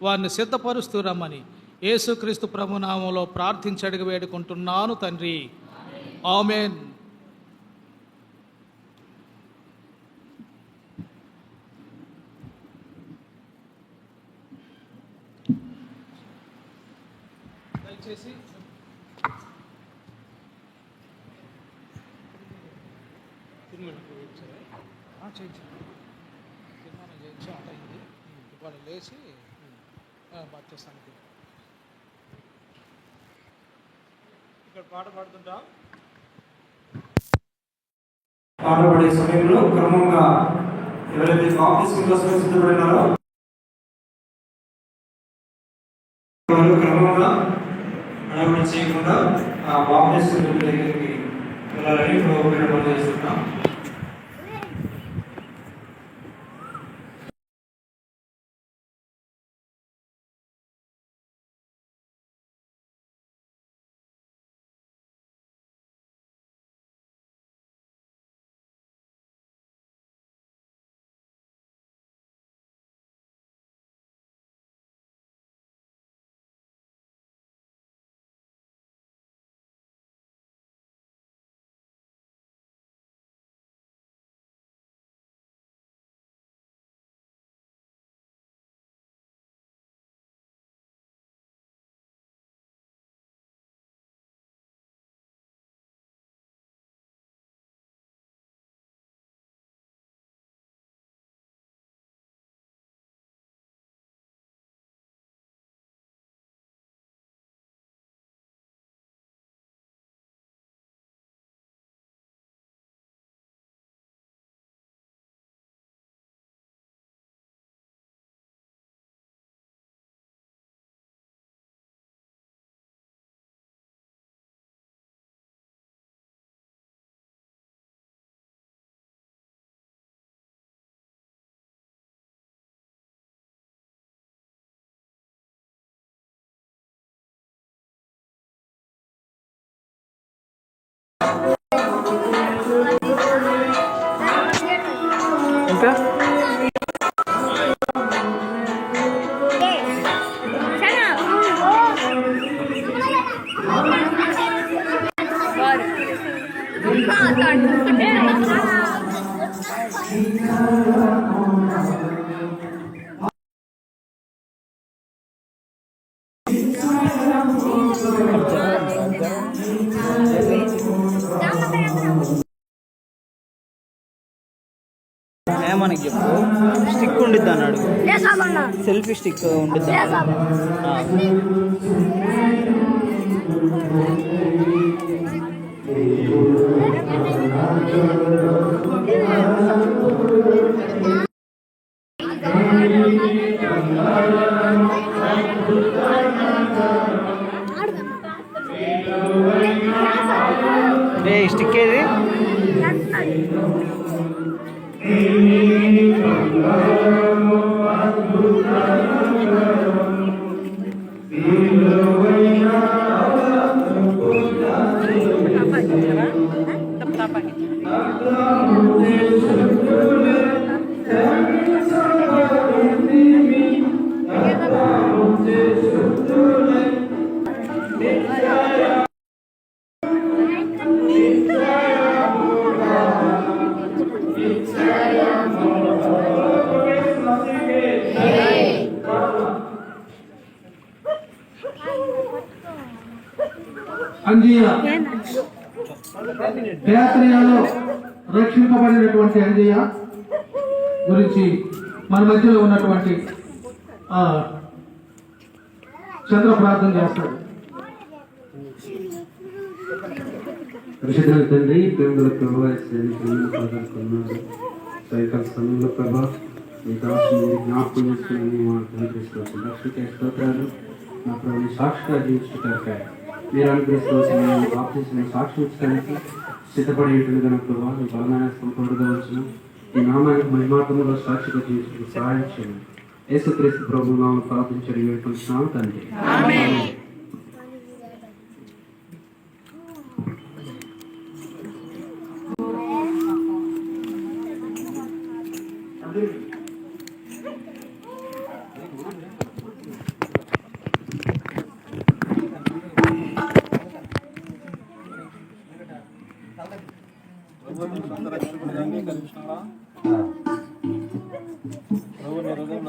వారిని సిద్ధపరుస్తూ రమ్మని యేసుక్రీస్తు ప్రభునామంలో ప్రార్థించి అడిగి వేడుకుంటున్నాను తండ్రి. ఆమేన్. దయచేసి చేయించాను, తీర్మానం చేయించి ఆట అయింది. ఇవాళ లేచి బాప్తిస్తానికి ఇక్కడ పాట పాడుతుంటా. పాటపడే సమయంలో క్రమంగా ఎవరైతే బాప్తిస్మం కోసం సిద్ధపడినారో వారు క్రమంగా అడగడం చేయకుండా ఆ బాప్తిస్మం దగ్గరికి వెళ్ళాలని విన్నపం చేస్తున్నాం. ఇంకా మనకి చెప్పు, స్టిక్ ఉండిద్ది అన్నాడు, సెల్ఫీ స్టిక్ ఉండిద్ది. స్టిక్ ఏది? అంజియా బేతనియాలో రక్షింపబడినటువంటి అంజియా గురించి మన మధ్యలో ఉన్నటువంటి చంద్ర ప్రార్థన చేస్తాడు. పరిశుద్ధ తండ్రి, ప్రేమగల ప్రభావ సైకల్ సమయంలో ప్రభా మీ దాసుని జ్ఞాపకం చేసుకుని మాకు అనుగ్రహిస్తూ రక్షణ స్తోత్రాలు. నా ప్రభు సాక్షిగా జీవించడానికి మీరు అనుగ్రహిస్తూ బాప్తిస్మం సాక్షి ఇచ్చడానికి సిద్ధపడి ఉంటుంది కనుక ప్రభావ మీ బలమైన సంపూర్ణవచ్చు. ఈ నామానికి మహిమాత్మలో సాక్షిగా జీవించడానికి సహాయం చేయండి. యేసుక్రీస్తు ప్రభు నామమున ప్రార్థించడం వేడుకుంటున్నాము తండ్రి.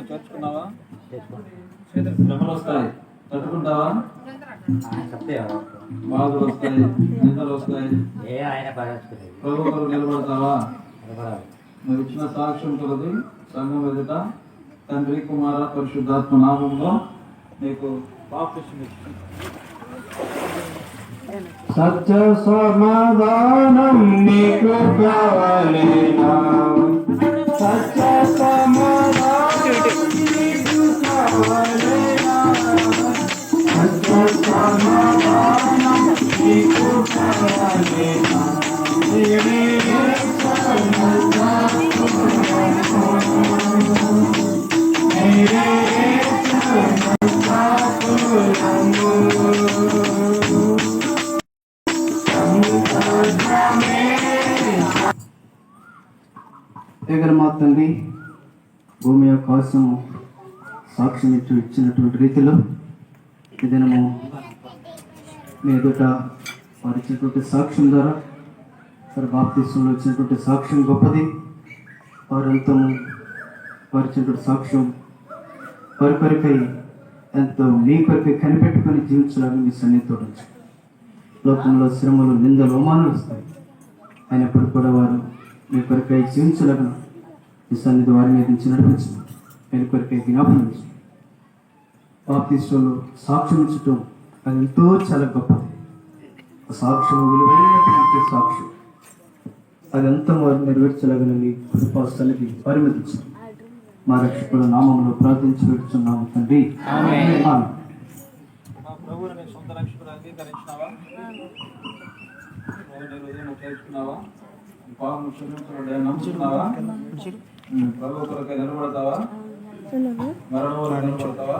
చేర్చుకున్నావా? శ్రమలు వస్తాయి, తట్టుకుంటావా? బాధలు వస్తాయి, నిందలు వస్తాయి, ఏ ఆయన పరాచుకునేది ప్రభు కొరకు నిలబడతావా? నువ్వు ఇచ్చిన సాక్ష్యం కొలది సంఘం ఎదుట తండ్రి కుమార పరిశుద్ధాత్మ నామంలో నీకు బాప్తిస్మం ఇస్తున్నాను. సత్య సమాధానం నీకు కావాలేనా? సత్య సమాధానం నీకు కావాలేనా? సత్య సమాధానం నీకు కావాలేనా? మా తండ్రి భూమి ఆకాశము సాక్ష్యం ఇచ్చినటువంటి రీతిలో ఈ దినము మీ ఎదుట వారు ఇచ్చినటువంటి సాక్ష్యం ద్వారా వారి బాప్తిస్మంలో వచ్చినటువంటి సాక్ష్యం గొప్పది. వారంతము వారి ఇచ్చినటువంటి సాక్ష్యం వారి కొరకై ఎంతో మీ కొరకై కనిపెట్టుకొని జీవించడానికి మీ సన్నిధితో ఉంచు. లోకంలో శ్రమలు, నిందలు, అవమానాలు వస్తాయి. అయినప్పుడు కూడా వారు మీ కొరకై జీవించలేక మీ సన్నిధి వారిని ఎదించి నడిపించు. మీ కొరకై జ్ఞాపకం ఇచ్చు. బాప్తిస్మంలో సాక్ష్యం ఇచ్చటం అది ఎంతో చాలా గొప్పది. సాక్ష్యం విలువైనటువంటి సాక్ష్యం అదంతా వారు నెరవేర్చలేగని మీ కృపాస్థలికి పరిమితించు. మా రక్షకుల నామంలో ప్రార్థించి పెడుతున్నాము తండ్రి. ఆమేన్. మా ప్రభువుని నీ సొంత రక్షకుడు అంగీకరించినావా? ప్రభువుని హృదయం ఉపయోగించుకున్నావా? పాపం క్షమించబడ్డా నమ్ముతున్నావా? ప్రభు కొరకై నిలబడతావా? మరణం వరకు నిలబడతావా?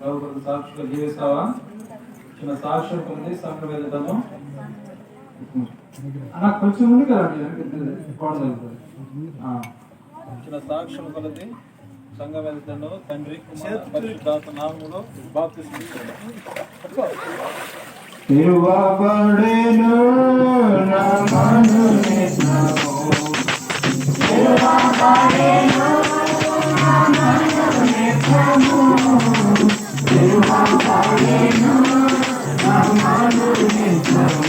ప్రభు కొరకు సాక్షిగా జీవిస్తావా? చిన్న సాక్ష్యం పొంది సంఘం ఎదుటను నాకు కొంచెం ముందు కదా చిన్న సాక్ష్యం కొలది సంఘం ఎదుటను తండ్రి కుమార పరిశుద్ధాత్మ నామములో బాప్తిస్మం ఇస్తున్నాను. తిరువబడెను నా మనునిత్యము. తిరువబడెను నా మనునిత్యము. తిరువబడెను నా మనునిత్యము.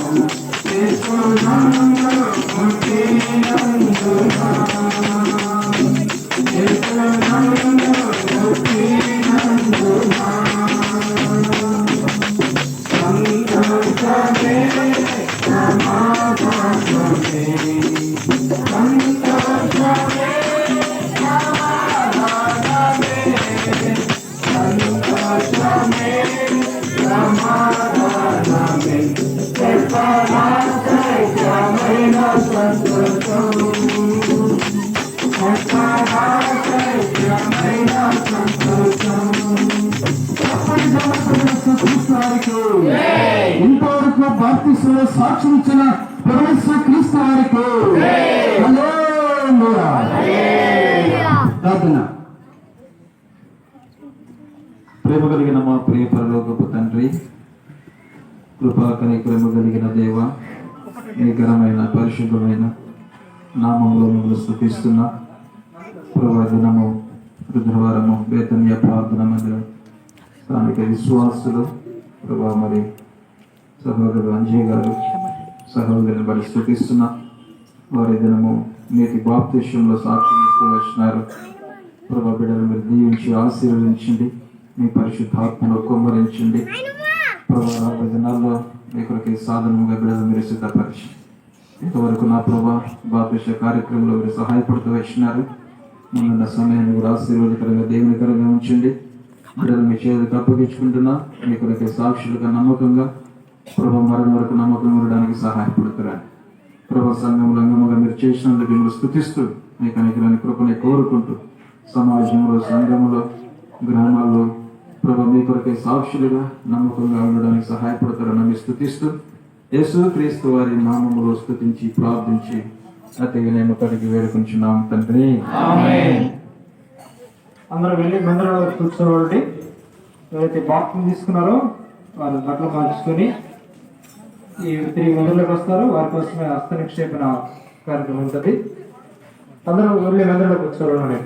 యేసునందు పుట్టినందున. యేసునందు పుట్టినందున. సంతోషమే సమాధానమే. సంతోషమే సమాధానమే. సంతోషమే సమాధానమే. సర్వనాశయమైన సంతోషం. సర్వనాశయమైన సంతోషం. ఇంతవరకు బాప్తిస్మంలో సాక్ష్యం ఇచ్చిన ప్రవేశ క్రీస్తు వారికి ప్రార్థన. ప్రేమ కలిగిన మా ప్రియ పరలోకపు తండ్రి, కృపా కనికరము కలిగిన దేవ, మీ ఘనమైన పరిశుద్ధమైన నామంలో మిమ్మల్ని స్తుతిస్తున్నా. ప్రభా దినము రుద్రవారము బేతన్య ప్రార్థన మందిరం స్థానిక విశ్వాసులు ప్రభా మరి సహోదరుడు అంజయ్ గారు సహోదరుని బట్టి స్తుతిస్తున్నా. వారి దినము నేటి బాప్తిష్యంలో సాక్ష్యం ఇస్తూ వచ్చినారు. ప్రభా బిడ్డలు మీరు దీవించి ఆశీర్వదించండి. మీ పరిశుద్ధాత్మలో కుమ్మరించండి. ప్రభా రాబోయే దినాల్లో మీ కొరకు సాధనముగా బిడ్డలు మీరు సిద్ధపరిచి ఇంతవరకు నా ప్రభా బాప్తిష్య కార్యక్రమంలో మీరు సహాయపడుతూ వచ్చినారు. ముందున్న సమయాన్ని కూడా ఆశీర్వాదకరంగా దేవునికరంగా ఉంచండి. బిడ్డలు మీ చేతికి అప్పగించుకుంటున్నా. మీ కొరకు సాక్షులుగా నమ్మకంగా ప్రభా మరణం వరకు నమ్మకంగా ఉండడానికి సహాయపడుతున్నారు. ప్రభా సంఘంలో అంగముగా మీరు చేసినందుకు మిమ్మల్ని స్తుతిస్తూ మీకు అనేకమైన కృపని కోరుకుంటూ సమాజంలో, సంఘంలో, గ్రామాల్లో ప్రభా మీ కొరకే సాక్షులుగా నమ్మకంగా ఉండడానికి సహాయపడతారని మీరు స్తుతిస్తూ యేసు క్రీస్తు వారి నామములో స్తుతించి ప్రార్థించి అతిగా నేను కడిగి వేడుకుంటున్నాం తండ్రి. ఆమేన్. అందరూ వెళ్ళి మందిరంలో కూర్చోవాలండి. ఎవరైతే బాప్తిజం తీసుకున్నారో వారు బట్టలు మార్చుకొని ఈ తిరిగి మందిరంలోకి వస్తారు. వారి కోసమే హస్త నిక్షేపణ కార్యక్రమం ఉంటుంది. అందరూ వెళ్ళి మందిరంలో కూర్చోవాలండి.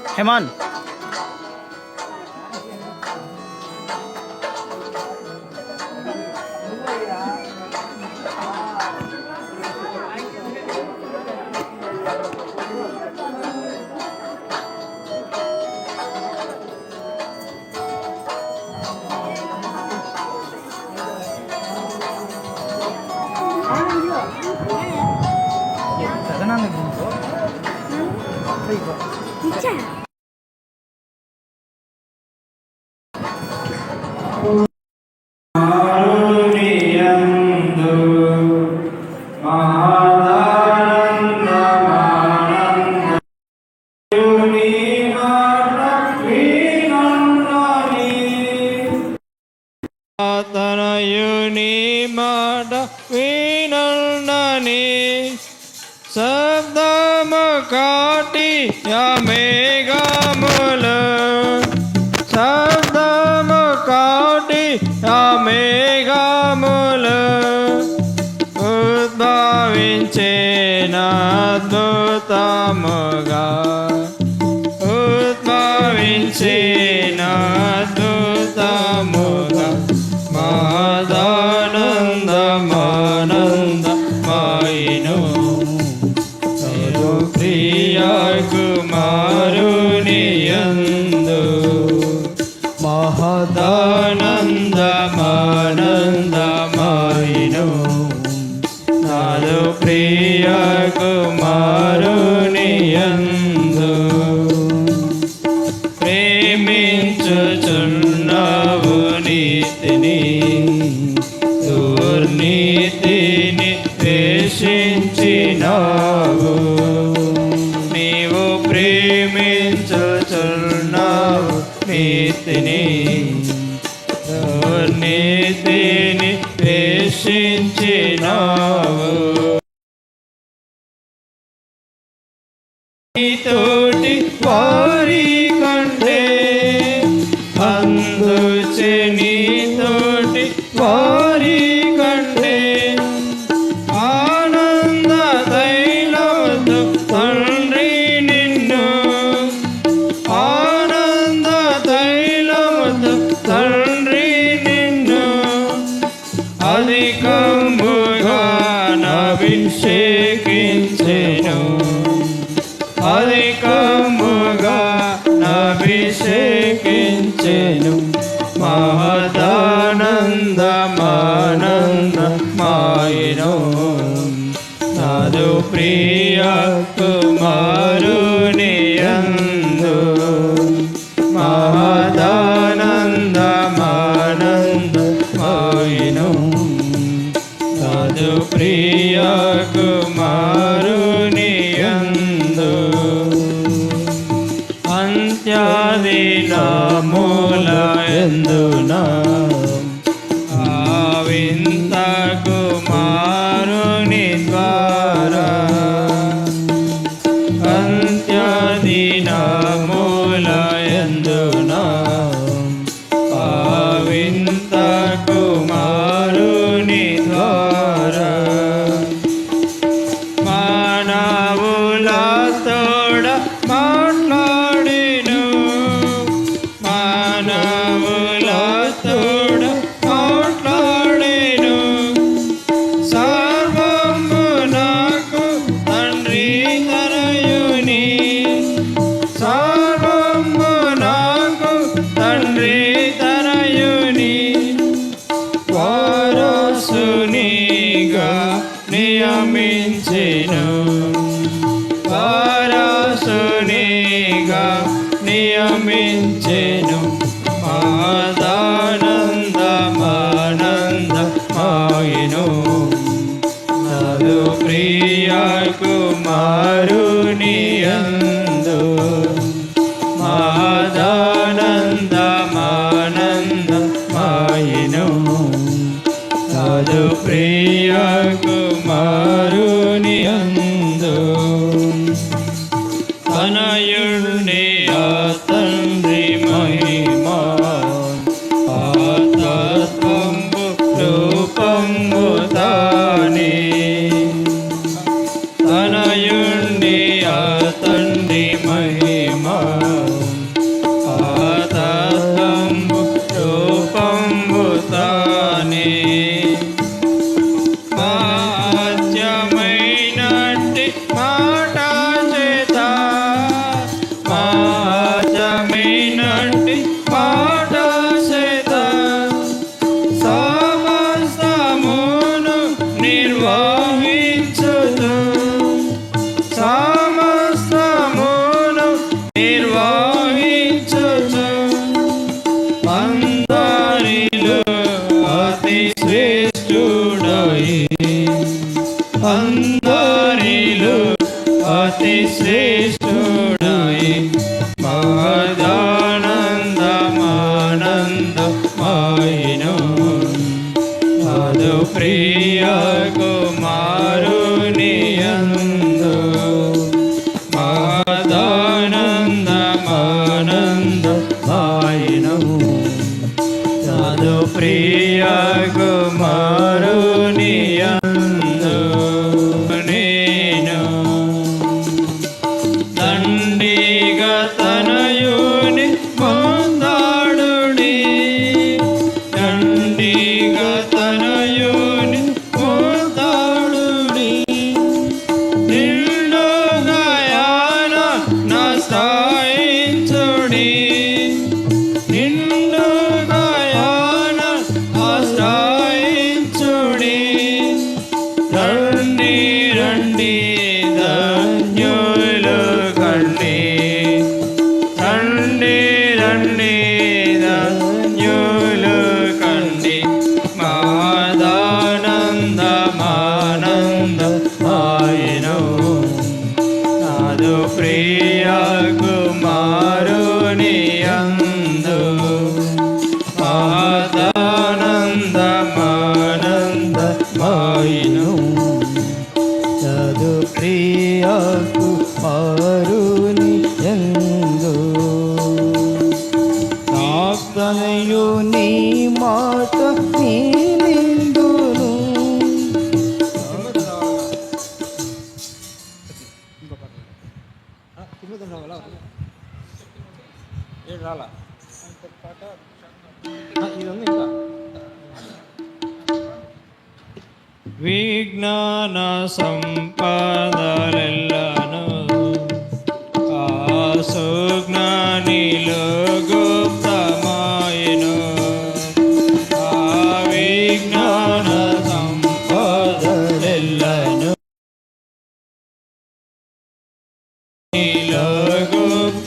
హేమాన్ తనయుని మాట వినుండని శబ్దము కాటి మేఘములు శబ్దము కాటి మేఘములు ఉద్భవించిన అద్భుతముగా ఉద్భవించిన అద్భుతముగా మాదానందమానందమాయిను ప్రియ కుమారుని యందు మహదానందమానందమాయిను నాదు ప్రియ కుమారుని యందు ప్రేమించుచున్నావు నీతిని దుర్నీతిని ద్వేషించినావు నీవు ప్రేమించుచున్నావు నీతిని దుర్నీతిని ద్వేషించినావు తోటి వారి కంటే అందుచే నీతోటి వారి కంటే ఆనంద తైలవద్దు తండ్రి నిన్ను ఆనంద తైలవద్దు తండ్రి నిన్ను అధికముగా అభిషేకించెను అధికముగా అభిషేకించెను మహదానందమానందమాయిను నాదు ప్రియ కుమారుని యందు మహదానందమానందమాయిను నాదు ప్రియ కుమారుని యందు అంత్యాదినముల యందునా ఆవింత కుమారుని ద్వారా అంత్యాదినముల యందునా ఆవింత కుమారుని ద్వారా మానవులతోడ మాట్లాడిను మానవులతోడ మాట్లాడిను సర్వము నాకు తండ్రి తనయుని సర్వము నాకు తండ్రి తనయుని వారసునిగా నియమించెను వారసునిగా నియమించెను మహదానందమానందమాయిను నాదు ప్రియ కుమారుని యందు మహదానందమానందమాయిను నాదు ప్రియ కుమారుని యందు ఆయిను నాదు ప్రియ కుమారుని యందు మహదానందమానందమాయను నాదు ప్రియ కుమారుని యందు నేను దండిగా తనయుని పొందాడుని దండిగా తనయుని పొందాడుని నిండుగా యాన నా స్థాయించుడి నిండుగా యాన ఆశ్రయించుడి రండి రండి ధన్యులు కండి రండి రండి ధన్యులు కండి మాదానందమానందమాయను నాదు ప్రియ కుమారుని యందు మాదానందమానందమాయను నాదు ప్రియ కుమారుని యందు నాస్తనయు నీ మాట నీ నిందును విజ్ఞాన సంపదలెల్లను సుజ్ఞానిలో గుప్తమాయను ఆ విజ్ఞాన సంపదలెల్లను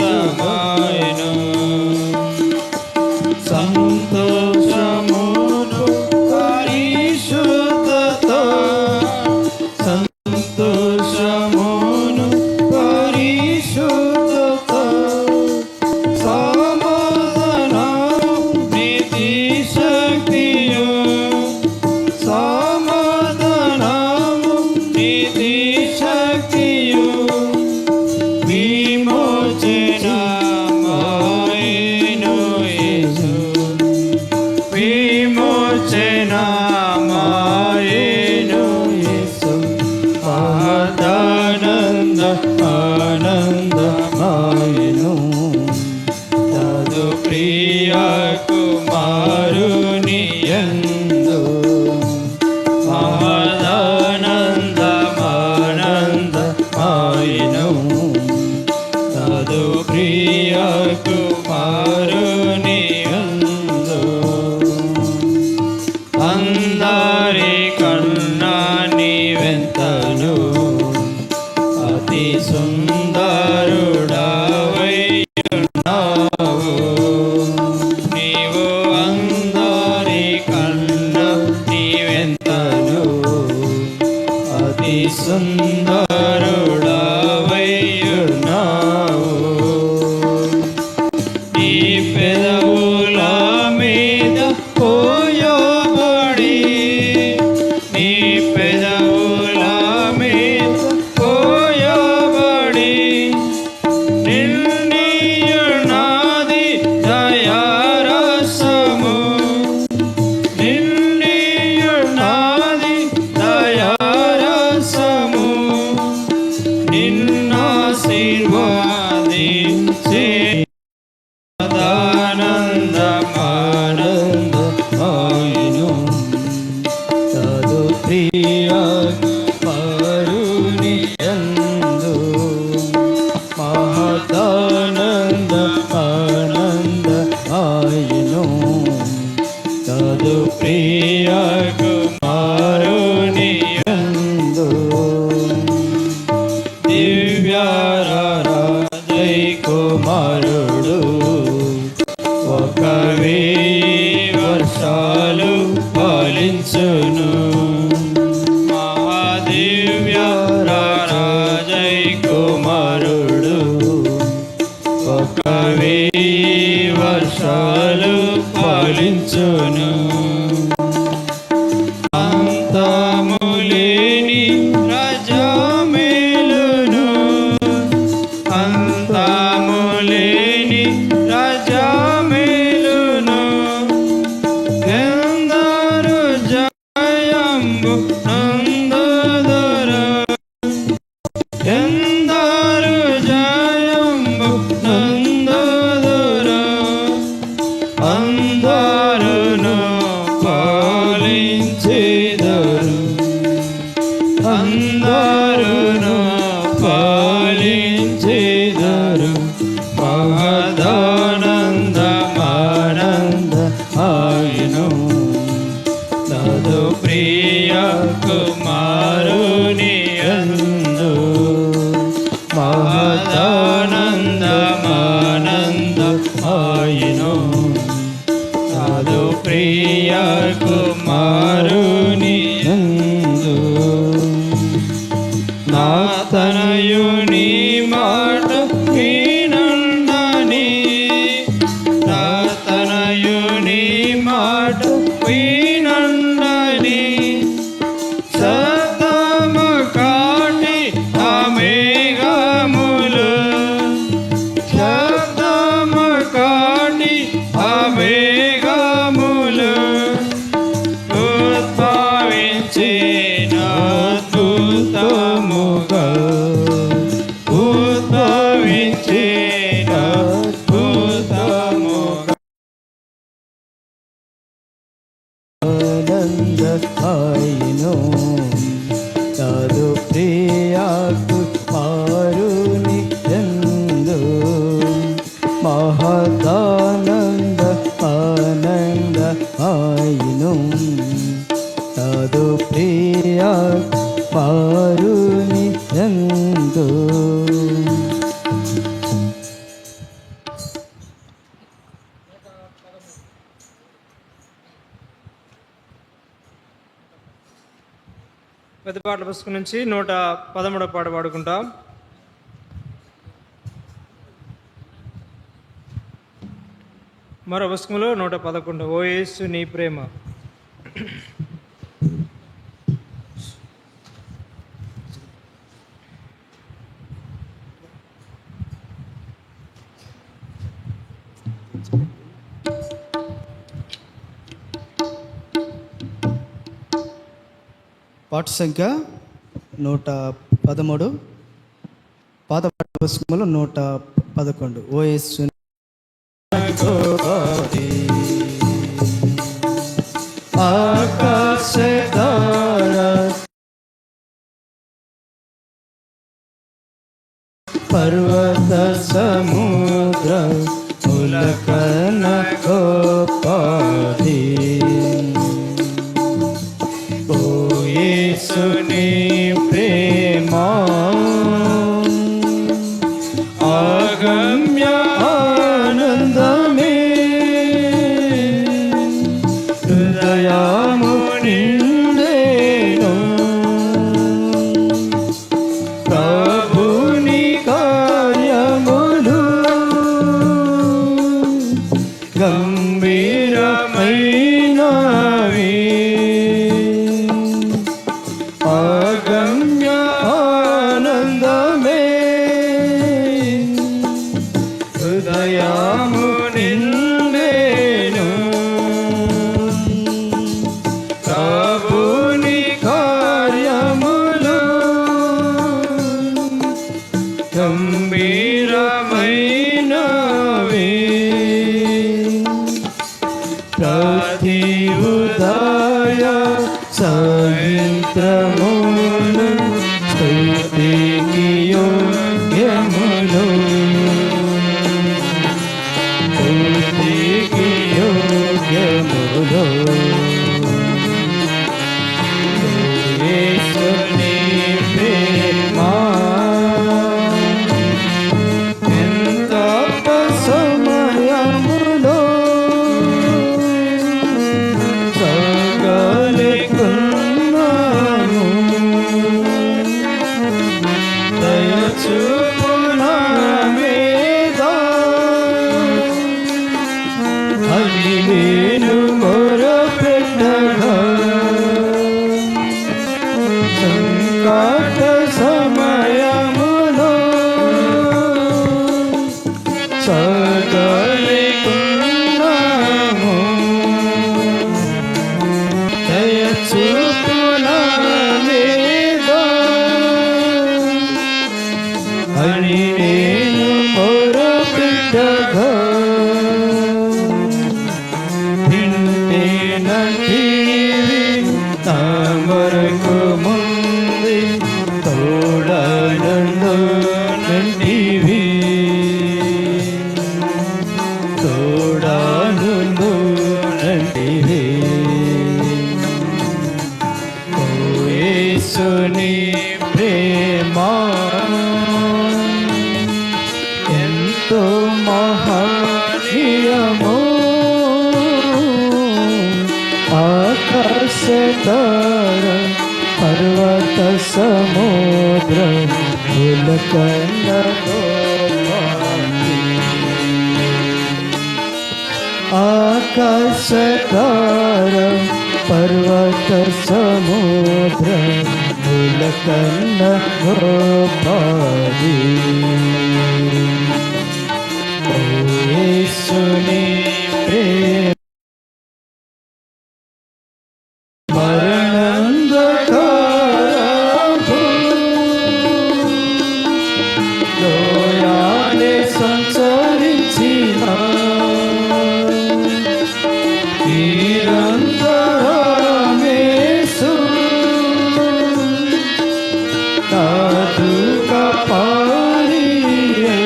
గుప్తమాయను సంతోషమును పరిశుద్ధతో సంతోషమును పరిశుద్ధతో సమాధానము నీతి శక్తియు సమాధానము నీతి శక్తియు విమోచనమాయను యేసు విమోచనమాయను యేసు మహదానందమానందమాయను నాదు ప్రియ కుమారుని యందు మహదానందమానందమాయను నాదు ప్రియ కుమారుని యందు అందరి కన్నా నీవెంతను అతి సుందరుడవైయున్నావు నీవు అందరి కన్నా నీవెంతను అతి సుందరుడవైయున్నావు నీ పెదవుల మీద పోయబడి నీ పెదవుల మీద పోయబడి నిన్నీయునాది దయారసము నిన్నీయునాది దయారసము నిన్నాశీర్వాదించే ఆనందమానందమాయను నాదు ప్రియ కుమారుని యందు మహదానందమానందమాయను నాదు ప్రియ కుమారుని యందు దివ్యారాధై కుమారుడు ఒక 1000 వర్షాలు పాలించును మహాదివ్య రాజై కుమారుడు ఒక 1000 వర్షాలు పాలించును పాలించును. అంతములేని రజమేలును, అంతములేని రజమేలును, ఎందరు జయంబు నందుదురు, ఎందరు జయంబు నందుదురు, అందరును పాలించెదరు, అందరును పాలించెదరు. మహదానందమానంద ఆయను తదు ప్రియ కుమారుని యందు, మహదానందమానంద ఆయను తదు ప్రియ కుమారుని యందు. నా తనయుని మాట వినండని, నా తనయుని మాట వినండని, సతము కాటి ఆ మేఘములు, శబ్దము కాటి ఆ మేఘములు, ఉద్భవించిన అద్భుతముగా, ఉద్భవించిన అద్భుతముగా. ఆనంద ఆయను తదు ప్రియాకు మారుని యందు, మహదానంద ఆనంద ఆయను తదు ప్రియా మారుని యందు. పెద్ద పాటల పుస్తకం నుంచి 113వ పాట పాడుకుంటాం. మరో పుస్తకంలో 111 ఓ యేసు నీ ప్రేమ. పాట సంఖ్య 113, పాత పాట పుస్తకంలో 111. ఓ యేసు ఆకాశధార పర్వత సముద్ర ఉలకన గోపాది, ఓ యేసు నీ ప్రేమ ఆగమ్య ఆనందమే, హృదయము నిండేను ప్రభుని కార్యములు, గంభీరమైనవి ఆగమ్య ఆనందమే, హృదయము నిండేను ప్రభుని కార్యములు, గంభీరమైనవి ప్రతి ఉదయ సాయంత్రములు స్తుతికి యోగ్యములు, స్తుతికి యోగ్యములు. యేసుని ప్రేమ ఎంత సమయములో సగలికున్నాము, దయచూపున మీద హరివేణు నంటివి నా వరకు ముందు తోడనుండు నంటివి తోడనుండు నంటివి ఓ యేసుని ప్రేమ ఎంతో మహనీయము ఆకాశతార పర్వత సముద్రం ఉలకన్నతో ఆకాశతార పర్వత సముద్రం ఉలకన్న గోపాది ఓ యేసుని ప్రేమ మరణంధకారపు లోయాలే సంచరించిన నిరంతరమేసు నాదు కాపాడియే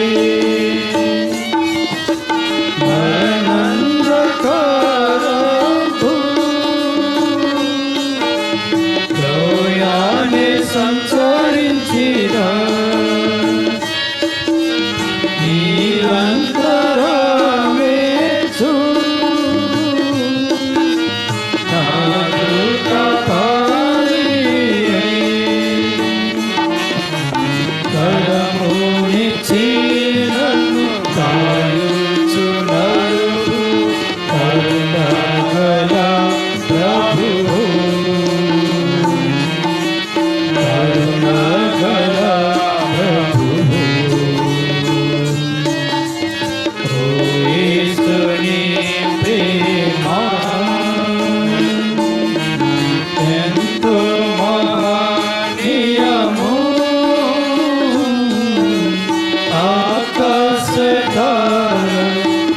మరణంధకారపు లోయాలే సంచరించిన నిరంతరమేసు నాదు కాపాడియే కరమునిచ్చి నన్ను కాయుచున్నాడు కరుణగల ప్రభువు కరుణగల ప్రభువు ఓ యేసుని ప్రేమ ఎంతో మహనీయము ఆకాశతార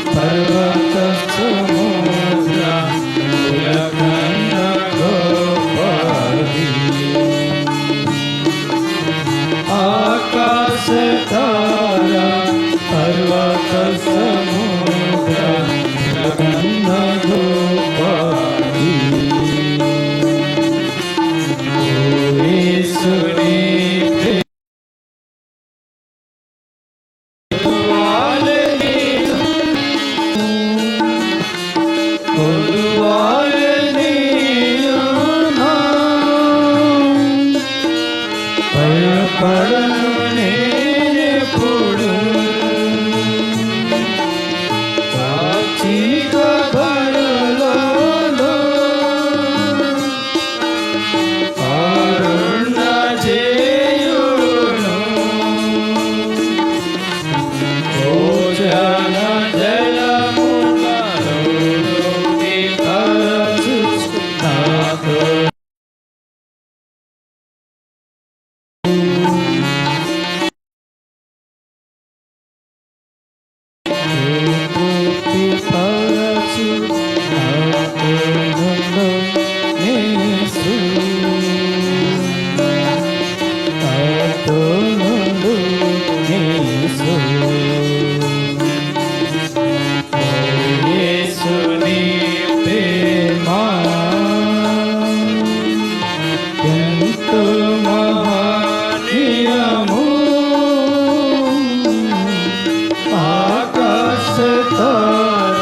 పర్వత సముద్ర ఉలకన్న గోపాది ఆకాశతార పర్వత సముద్ర ఉలకన్న గోపాది ఓ యేసుని భయపడను నేనెప్పుడు సాక్షిక బలలో అరుణ చేయును భోజన జలములలో వికచుచు నాతో యేసుని ప్రేమ ఎంతో మహనీయము ఆకాశతార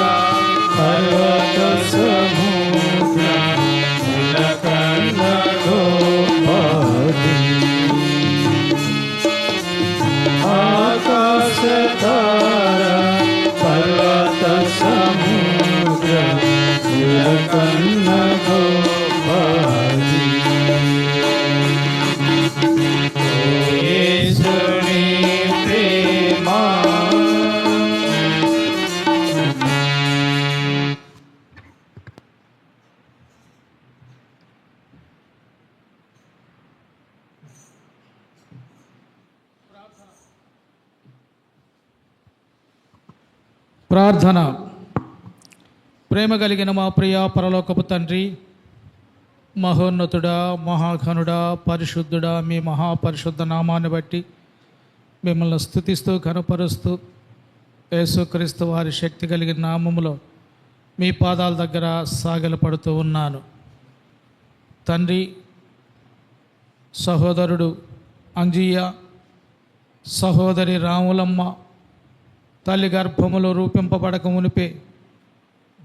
పర్వత సముద్ర ఉలకన్న గోపాది ఆకాశతార పర్వత సముద్ర ఉలకన్న గోపాది ఓ యేసుని ప్రేమ ప్రార్థన. ప్రేమ కలిగిన మా ప్రియ పరలోకపు తండ్రి, మహోన్నతుడా, మహాఘనుడా, పరిశుద్ధుడా, మీ మహాపరిశుద్ధ నామాన్ని బట్టి మిమ్మల్ని స్తుతిస్తూ ఘనపరుస్తూ యేసుక్రీస్తు వారి శక్తి కలిగిన నామములో మీ పాదాల దగ్గర సాగిలపడుతూ ఉన్నాను. తండ్రి, సహోదరుడు అంజయ్య, సహోదరి రాములమ్మ తల్లి గర్భములో రూపింపబడక మునిపే,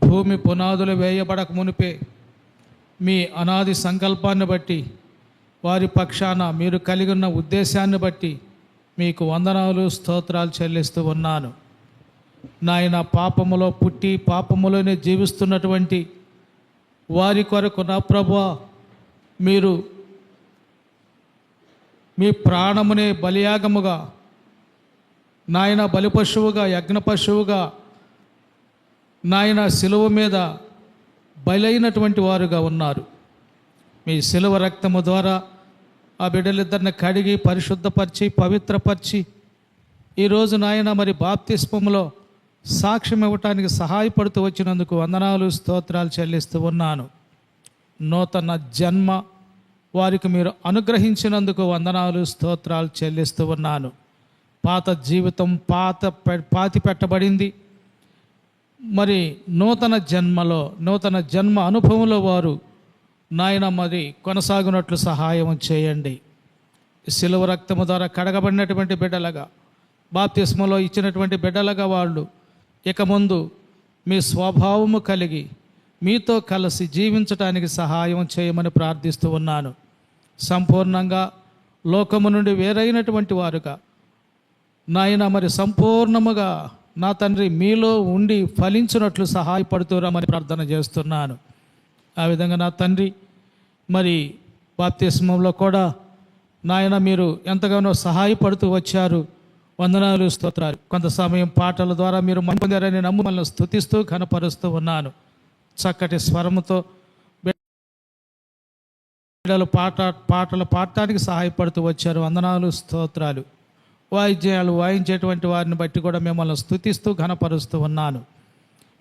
భూమి పునాదులు వేయబడక మునిపే మీ అనాది సంకల్పాన్ని బట్టి, వారి పక్షాన మీరు కలిగి ఉన్న ఉద్దేశాన్ని బట్టి మీకు వందనాలు, స్తోత్రాలు చెల్లిస్తూ ఉన్నాను. నాయన, పాపములో పుట్టి పాపములోనే జీవిస్తున్నటువంటి వారి కొరకు నా ప్రభువా, మీరు మీ ప్రాణమునే బలియాగముగా, నాయన బలిపశువుగా, యజ్ఞ పశువుగా నాయన శిలువ మీద బలైనటువంటి వారుగా ఉన్నారు. మీ శిలువ రక్తము ద్వారా ఆ బిడ్డలిద్దరిని కడిగి పరిశుద్ధపరిచి పవిత్రపరిచి ఈరోజు నాయన మరి బాప్తిస్మములో సాక్ష్యం ఇవ్వటానికి సహాయపడుతూ వచ్చినందుకు వందనాలు, స్తోత్రాలు చెల్లిస్తూ ఉన్నాను. నూతన జన్మ వారికి మీరు అనుగ్రహించినందుకు వందనాలు, స్తోత్రాలు చెల్లిస్తూ ఉన్నాను. పాత జీవితం పాతి పెట్టబడింది. మరి నూతన జన్మ అనుభవంలో వారు నాయన మరి కొనసాగునట్లు సహాయం చేయండి. శిలువ రక్తము ద్వారా కడగబడినటువంటి బిడ్డలుగా, బాప్తిస్మలో ఇచ్చినటువంటి బిడ్డలుగా వాళ్ళు ఇక ముందు మీ స్వభావము కలిగి మీతో కలిసి జీవించటానికి సహాయం చేయమని ప్రార్థిస్తూ ఉన్నాను. సంపూర్ణంగా లోకము నుండి వేరైనటువంటి వారుగా నాయన మరి సంపూర్ణముగా నా తండ్రి మీలో ఉండి ఫలించినట్లు సహాయపడుతురామని ప్రార్థన చేస్తున్నాను. ఆ విధంగా నా తండ్రి మరి బాప్తిస్మంలో కూడా నాయన మీరు ఎంతగానో సహాయపడుతూ వచ్చారు. వందనాలు, స్తోత్రాలు. కొంత సమయం పాటల ద్వారా మీరు పొందారని నమ్ము మనల్ని స్తుతిస్తూ ఘనపరుస్తూ ఉన్నాను. చక్కటి స్వరముతో బిడ్డలు పాటలు పాడటానికి సహాయపడుతూ వచ్చారు. వందనాలు, స్తోత్రాలు. వాయిద్యాలు వాయించేటువంటి వారిని బట్టి కూడా మిమ్మల్ని స్తుతిస్తూ ఘనపరుస్తూ ఉన్నాను.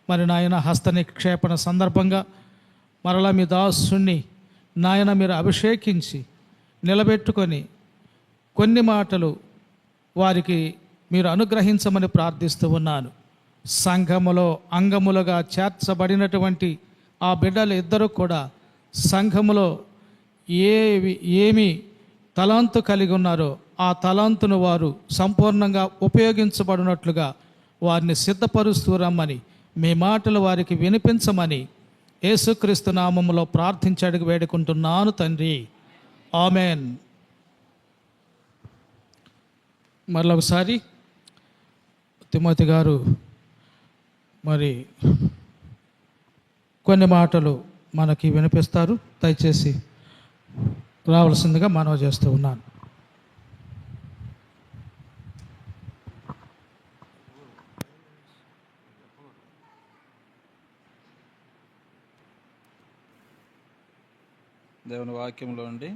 మరి నాయన హస్త నిక్షేపణ సందర్భంగా మరలా మీ దాసుని నాయన మీరు అభిషేకించి నిలబెట్టుకొని కొన్ని మాటలు వారికి మీరు అనుగ్రహించమని ప్రార్థిస్తూ ఉన్నాను. సంఘములో అంగములుగా చేర్చబడినటువంటి ఆ బిడ్డలు ఇద్దరు కూడా సంఘములో ఏమి తలాంతు కలిగి ఉన్నారో ఆ తలాంతును వారు సంపూర్ణంగా ఉపయోగించబడినట్లుగా వారిని సిద్ధపరుస్తూ రమ్మని, మీ మాటలు వారికి వినిపించమని యేసుక్రీస్తు నామములో ప్రార్థించి అడిగి వేడుకుంటున్నాను తండ్రి. ఆమెన్. మరొకసారి తిమోతి గారు మరి కొన్ని మాటలు మనకి వినిపిస్తారు. దయచేసి రావాల్సిందిగా మనవి చేస్తూ ఉన్నాను. దేవుని వాక్యంలో ఉండి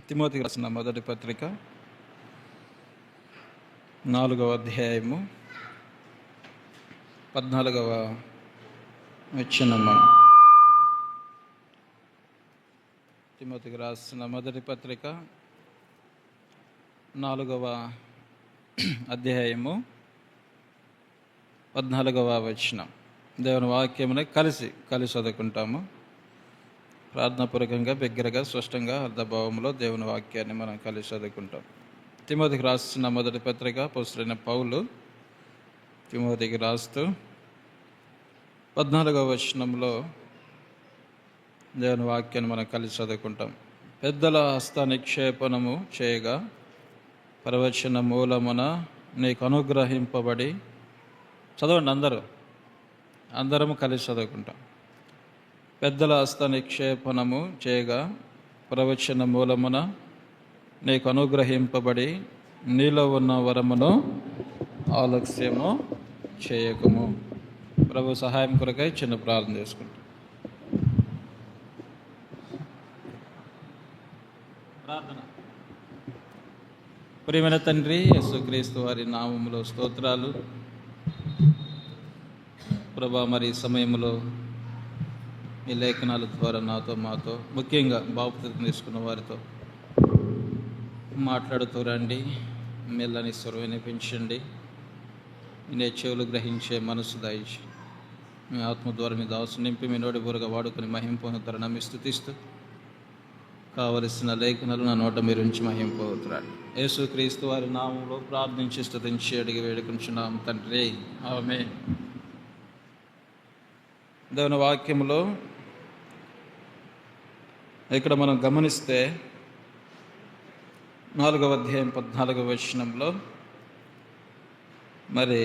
తిమోతికి రాసిన మొదటి పత్రిక 4వ అధ్యాయము 14వ వచనము. తిమోతికి రాసిన మొదటి పత్రిక 4వ అధ్యాయము 14వ వచనం. దేవుని వాక్యముని కలిసి చదువుకుంటాము. ప్రార్థనాపూర్వకంగా బిగ్గరగా స్పష్టంగా అర్థభావంలో దేవుని వాక్యాన్ని మనం కలిసి చదువుకుంటాం. తిమోతికి రాసిన మొదటి పత్రిక అపోస్తలుడైన పౌలు తిమోతికి రాస్తూ 14వ వచనంలో దేవుని వాక్యాన్ని మనం కలిసి చదువుకుంటాం. పెద్దల హస్త నిక్షేపణము చేయగా ప్రవచన మూలమున నీకు అనుగ్రహింపబడి, చదవండి అందరము కలిసి చదువుకుంటాం. పెద్దల హస్త నిక్షేపణము చేయగా ప్రవచన మూలమున నీకు అనుగ్రహింపబడి నీలో ఉన్న వరమును ఆలస్యము చేయకము. ప్రభు సహాయం కొరకై చిన్న ప్రార్థన చేసుకుంటాం. ప్రార్థన. ప్రియమైన తండ్రి, యేసుక్రీస్తు వారి నామములో స్తోత్రాలు. ప్రభా, మరి ఈ సమయంలో ఈ లేఖనాల ద్వారా నాతో మాతో ముఖ్యంగా బాప్తిసం తీసుకున్న వారితో మాట్లాడుతూ రండి. మెల్లని స్వరం వినిపించండి. నే చెవులు గ్రహించే మనసు దయచి మీ ఆత్మ ద్వారా మీ దాసు నింపి మీ నోటి బూరగా వాడుకొని మహిమ పొందుతారు. నమ్మి స్తుతిస్తూ కావలసిన లేఖనాలు నా నోట మీరు ఉంచి మహిమ పొందుతారు. యేసుక్రీస్తు వారి నామంలో ప్రార్థించి స్తుతించి అడిగి వేడుకుంటున్నాం తండ్రి, ఆమేన్. దేవుని వాక్యంలో ఇక్కడ మనం గమనిస్తే 4వ అధ్యాయం 14వ వచనంలో మరి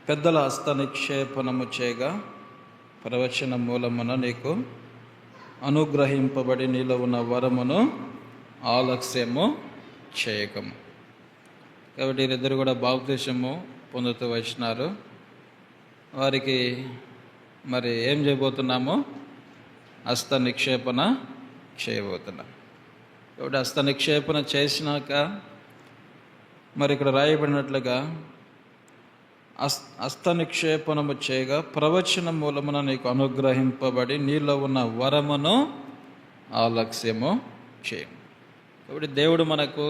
పెద్దల హస్త నిక్షేపణము చేయగా ప్రవచన మూలమున నీకు అనుగ్రహింపబడి నీలో ఉన్న వరమును ఆలస్యము చేయకము. కాబట్టి వీరిద్దరు కూడా బాప్తిసము పొందుతూ వచ్చినారు. వారికి మరి ఏం చేయబోతున్నాము? హస్త నిక్షేపణ చేయబోతున్నాం. కాబట్టి హస్త నిక్షేపణ చేసినాక మరి ఇక్కడ రాయబడినట్లుగా హస్త నిక్షేపణము చేయగా ప్రవచన మూలమున నీకు అనుగ్రహింపబడి నీలో ఉన్న వరమును ఆలస్యము చేయము. కాబట్టి దేవుడు మనకు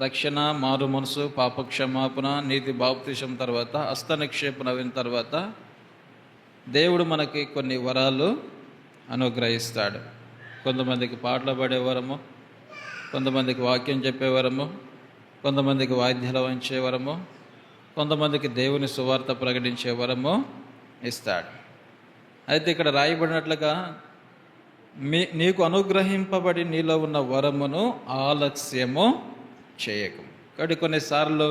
రక్షణ, మారు మనసు, పాపక్షమాపణ, నీతి బాప్తిసం తర్వాత హస్త నిక్షేపణ అయిన తర్వాత దేవుడు మనకి కొన్ని వరాలు అనుగ్రహిస్తాడు. కొంతమందికి పాటలు పాడే వరము, కొంతమందికి వాక్యం చెప్పే వరము, కొంతమందికి వాయిద్యాలు వంచే వరము, కొంతమందికి దేవుని సువార్త ప్రకటించే వరము ఇస్తాడు. అయితే ఇక్కడ రాయబడినట్లుగా నీకు అనుగ్రహింపబడి నీలో ఉన్న వరమును ఆలస్యము చేయకు. కాబట్టి కొన్నిసార్లు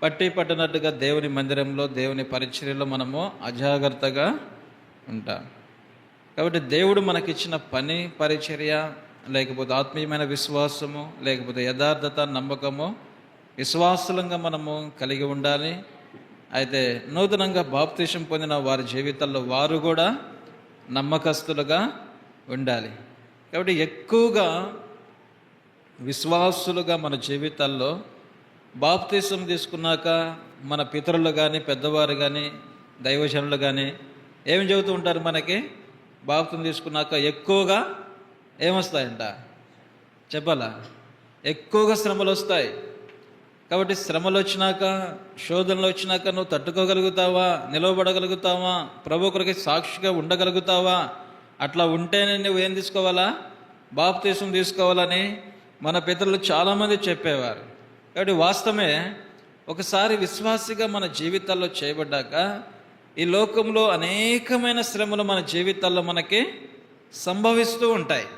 పట్టినట్టుగా దేవుని మందిరంలో, దేవుని పరిచర్యలో మనము అజాగ్రత్తగా ఉంటాం. కాబట్టి దేవుడు మనకిచ్చిన పని, పరిచర్య, లేకపోతే ఆత్మీయమైన విశ్వాసము, లేకపోతే యథార్థత, నమ్మకము, విశ్వాసంగా మనము కలిగి ఉండాలి. అయితే నూతనంగా బాప్తిసం పొందిన వారి జీవితాల్లో వారు కూడా నమ్మకస్తులుగా ఉండాలి. కాబట్టి ఎక్కువగా విశ్వాసులుగా మన జీవితాల్లో బాప్తిసం తీసుకున్నాక మన పితరులు కానీ, పెద్దవారు కానీ, దైవజనులు కానీ ఏం చెబుతూ ఉంటారు? మనకి బాప్తిసం తీసుకున్నాక ఎక్కువగా ఏమొస్తాయంట చెప్పాలా? ఎక్కువగా శ్రమలు వస్తాయి. కాబట్టి శ్రమలు వచ్చినాక, శోధనలు వచ్చినాక నువ్వు తట్టుకోగలుగుతావా? నిలవబడగలుగుతావా? ప్రభు కొరకు సాక్షిగా ఉండగలుగుతావా? అట్లా ఉంటేనే నువ్వు ఏం తీసుకోవాలా? బాప్తిసం తీసుకోవాలని మన పితరులు చాలామంది చెప్పేవారు. కాబట్టి వాస్తవమే, ఒకసారి విశ్వాసిగా మన జీవితాల్లో చేయబడ్డాక ఈ లోకంలో అనేకమైన శ్రమలు మన జీవితాల్లో మనకి సంభవిస్తూ ఉంటాయి.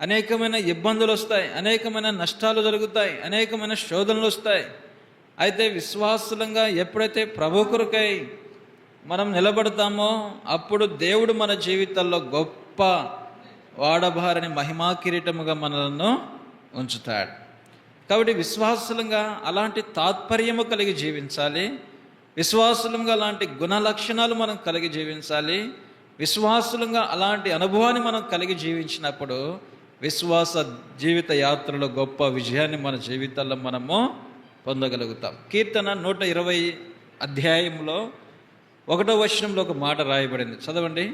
అనేకమైన ఇబ్బందులు వస్తాయి, అనేకమైన నష్టాలు జరుగుతాయి, అనేకమైన శోధనలు వస్తాయి. అయితే విశ్వాసులంగా ఎప్పుడైతే ప్రభు కొరకై మనం నిలబడతామో అప్పుడు దేవుడు మన జీవితాల్లో గొప్ప వాడబారని మహిమా కిరీటముగా మనలను ఉంచుతాడు. కాబట్టి విశ్వాసులంగా అలాంటి తాత్పర్యము కలిగి జీవించాలి. విశ్వాసులంగా అలాంటి గుణ లక్షణాలు మనం కలిగి జీవించాలి. విశ్వాసులంగా అలాంటి అనుభవాన్ని మనం కలిగి జీవించినప్పుడు విశ్వాస జీవిత యాత్రలో గొప్ప విజయాన్ని మన జీవితాల్లో మనము పొందగలుగుతాం. కీర్తన 120 అధ్యాయంలో 1వ వచనంలో ఒక మాట రాయబడింది, చదవండి.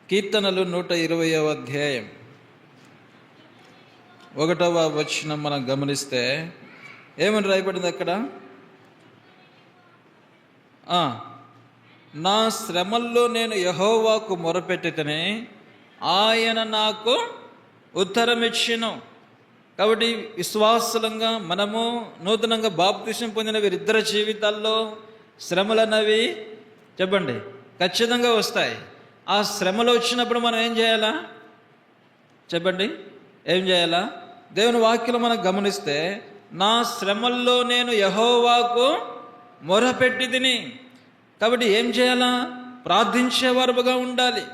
కీర్తనలు 120వ అధ్యాయం 1వ వచనం మనం గమనిస్తే ఏమని రాయబడింది అక్కడ? నా శ్రమల్లో నేను యెహోవాకు మొరపెట్టితేనే ఆయన నాకు ఉత్తరం ఇచ్చెను. కాబట్టి విశ్వాసులంగా మనము నూతనంగా బాప్తిసం పొందిన వీరిద్దరి జీవితాల్లో శ్రమలు అన్నవి చెప్పండి ఖచ్చితంగా వస్తాయి. ఆ శ్రమలు వచ్చినప్పుడు మనం ఏం చేయాలా? చెప్పండి, ఏం చేయాలా? దేవుని వాక్యం మనం గమనిస్తే నా శ్రమల్లో నేను యెహోవాకు మొరపెట్టి తిని. కాబట్టి ఏం చేయాలా? ప్రార్థించేవారుగా ఉండాలి,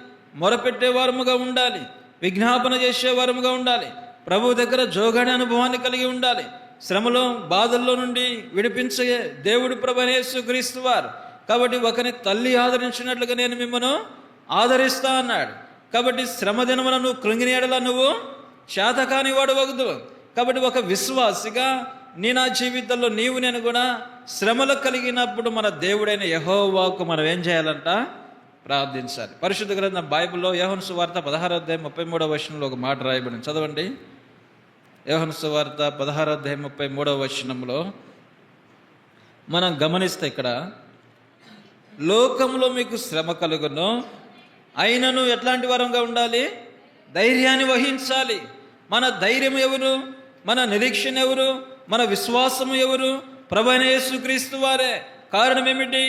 మొరపెట్టేవారముగా ఉండాలి, విజ్ఞాపన చేసేవారముగా ఉండాలి, ప్రభు దగ్గర జోగాడి అనుభవాన్ని కలిగి ఉండాలి. శ్రమలో, బాధల్లో నుండి విడిపించే దేవుడు ప్రభు యేసుక్రీస్తు వారు. కాబట్టి ఒకని తల్లి ఆదరించినట్లుగా నేను మిమ్మల్ని ఆదరిస్తా అన్నాడు. కాబట్టి శ్రమ దినమున నువ్వు కృంగిని ఎడల నువ్వు శాతకాని వాడు వగుదు. కాబట్టి ఒక విశ్వాసిగా నా జీవితంలో నీవు నేను కూడా శ్రమలు కలిగినప్పుడు మన దేవుడైన యెహోవాకు మనం ఏం చేయాలంట? ప్రార్థించాలి. పరిశుద్ధ గ్రంథం బైబిల్లో యోహాను సువార్త 16:33 ఒక మాట రాయబడింది. చదవండి. యోహాను సువార్త 16:33 మనం గమనిస్తే ఇక్కడ లోకంలో మీకు శ్రమ కలుగును, అయినను ఎట్లాంటి వరంగా ఉండాలి? ధైర్యాన్ని వహించాలి. మన ధైర్యం ఎవరు? మన నిరీక్షణ ఎవరు? మన విశ్వాసము ఎవరు? ప్రభువైన యేసుక్రీస్తు వారే. కారణం ఏమిటి?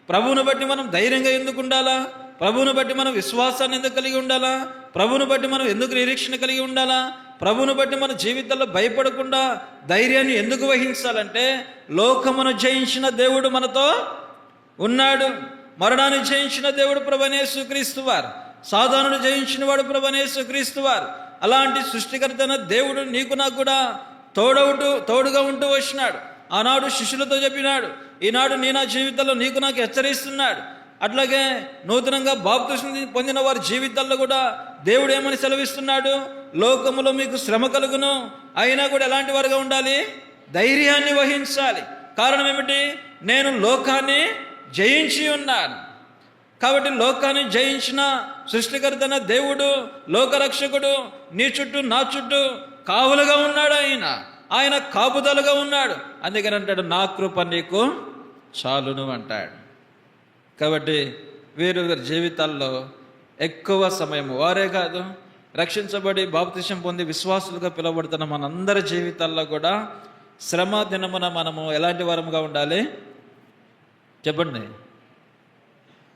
ప్రభువును బట్టి మనం ధైర్యంగా ఎందుకు ఉండాలా? ప్రభువును బట్టి మనం విశ్వాసాన్ని ఎందుకు కలిగి ఉండాలా? ప్రభువును బట్టి మనం ఎందుకు నిరీక్షణ కలిగి ఉండాలా? ప్రభువును బట్టి మన జీవితంలో భయపడకుండా ధైర్యాన్ని ఎందుకు వహించాలంటే, లోకమును జయించిన దేవుడు మనతో ఉన్నాడు. మరణాన్ని జయించిన దేవుడు ప్రభువైన యేసుక్రీస్తు వారు. సాతానును జయించిన వాడు ప్రభువైన యేసుక్రీస్తు వారు. అలాంటి సృష్టికర్తైన దేవుడు నీకు నాకు కూడా తోడుగా ఉంటూ వచ్చినాడు. ఆనాడు శిష్యులతో చెప్పినాడు, ఈనాడు నా జీవితంలో నీకు నాకు హెచ్చరిస్తున్నాడు. అట్లాగే నూతనంగా బాప్తిస్మం పొందిన వారి జీవితాల్లో కూడా దేవుడు ఏమని సెలవిస్తున్నాడు? లోకములో మీకు శ్రమ కలుగును, అయినా కూడా ఎలాంటి వారుగా ఉండాలి? ధైర్యాన్ని వహించాలి. కారణం ఏమిటి? నేను లోకాన్ని జయించి ఉన్నాను. కాబట్టి లోకాన్ని జయించిన సృష్టికర్తన దేవుడు, లోకరక్షకుడు నీ చుట్టూ నా చుట్టూ కావులుగా ఉన్నాడు. ఆయన కాపుదలుగా ఉన్నాడు. అందుకని అంటాడు, నా కృప నీకు చాలును అంటాడు. కాబట్టి వీరి జీవితాల్లో ఎక్కువ సమయం, వారే కాదు రక్షించబడి బాప్తిసం పొంది విశ్వాసులుగా పిలువబడుతున్న మనందరి జీవితాల్లో కూడా శ్రమ దినమున మనము ఎలాంటి వారముగా ఉండాలి? చెప్పండి.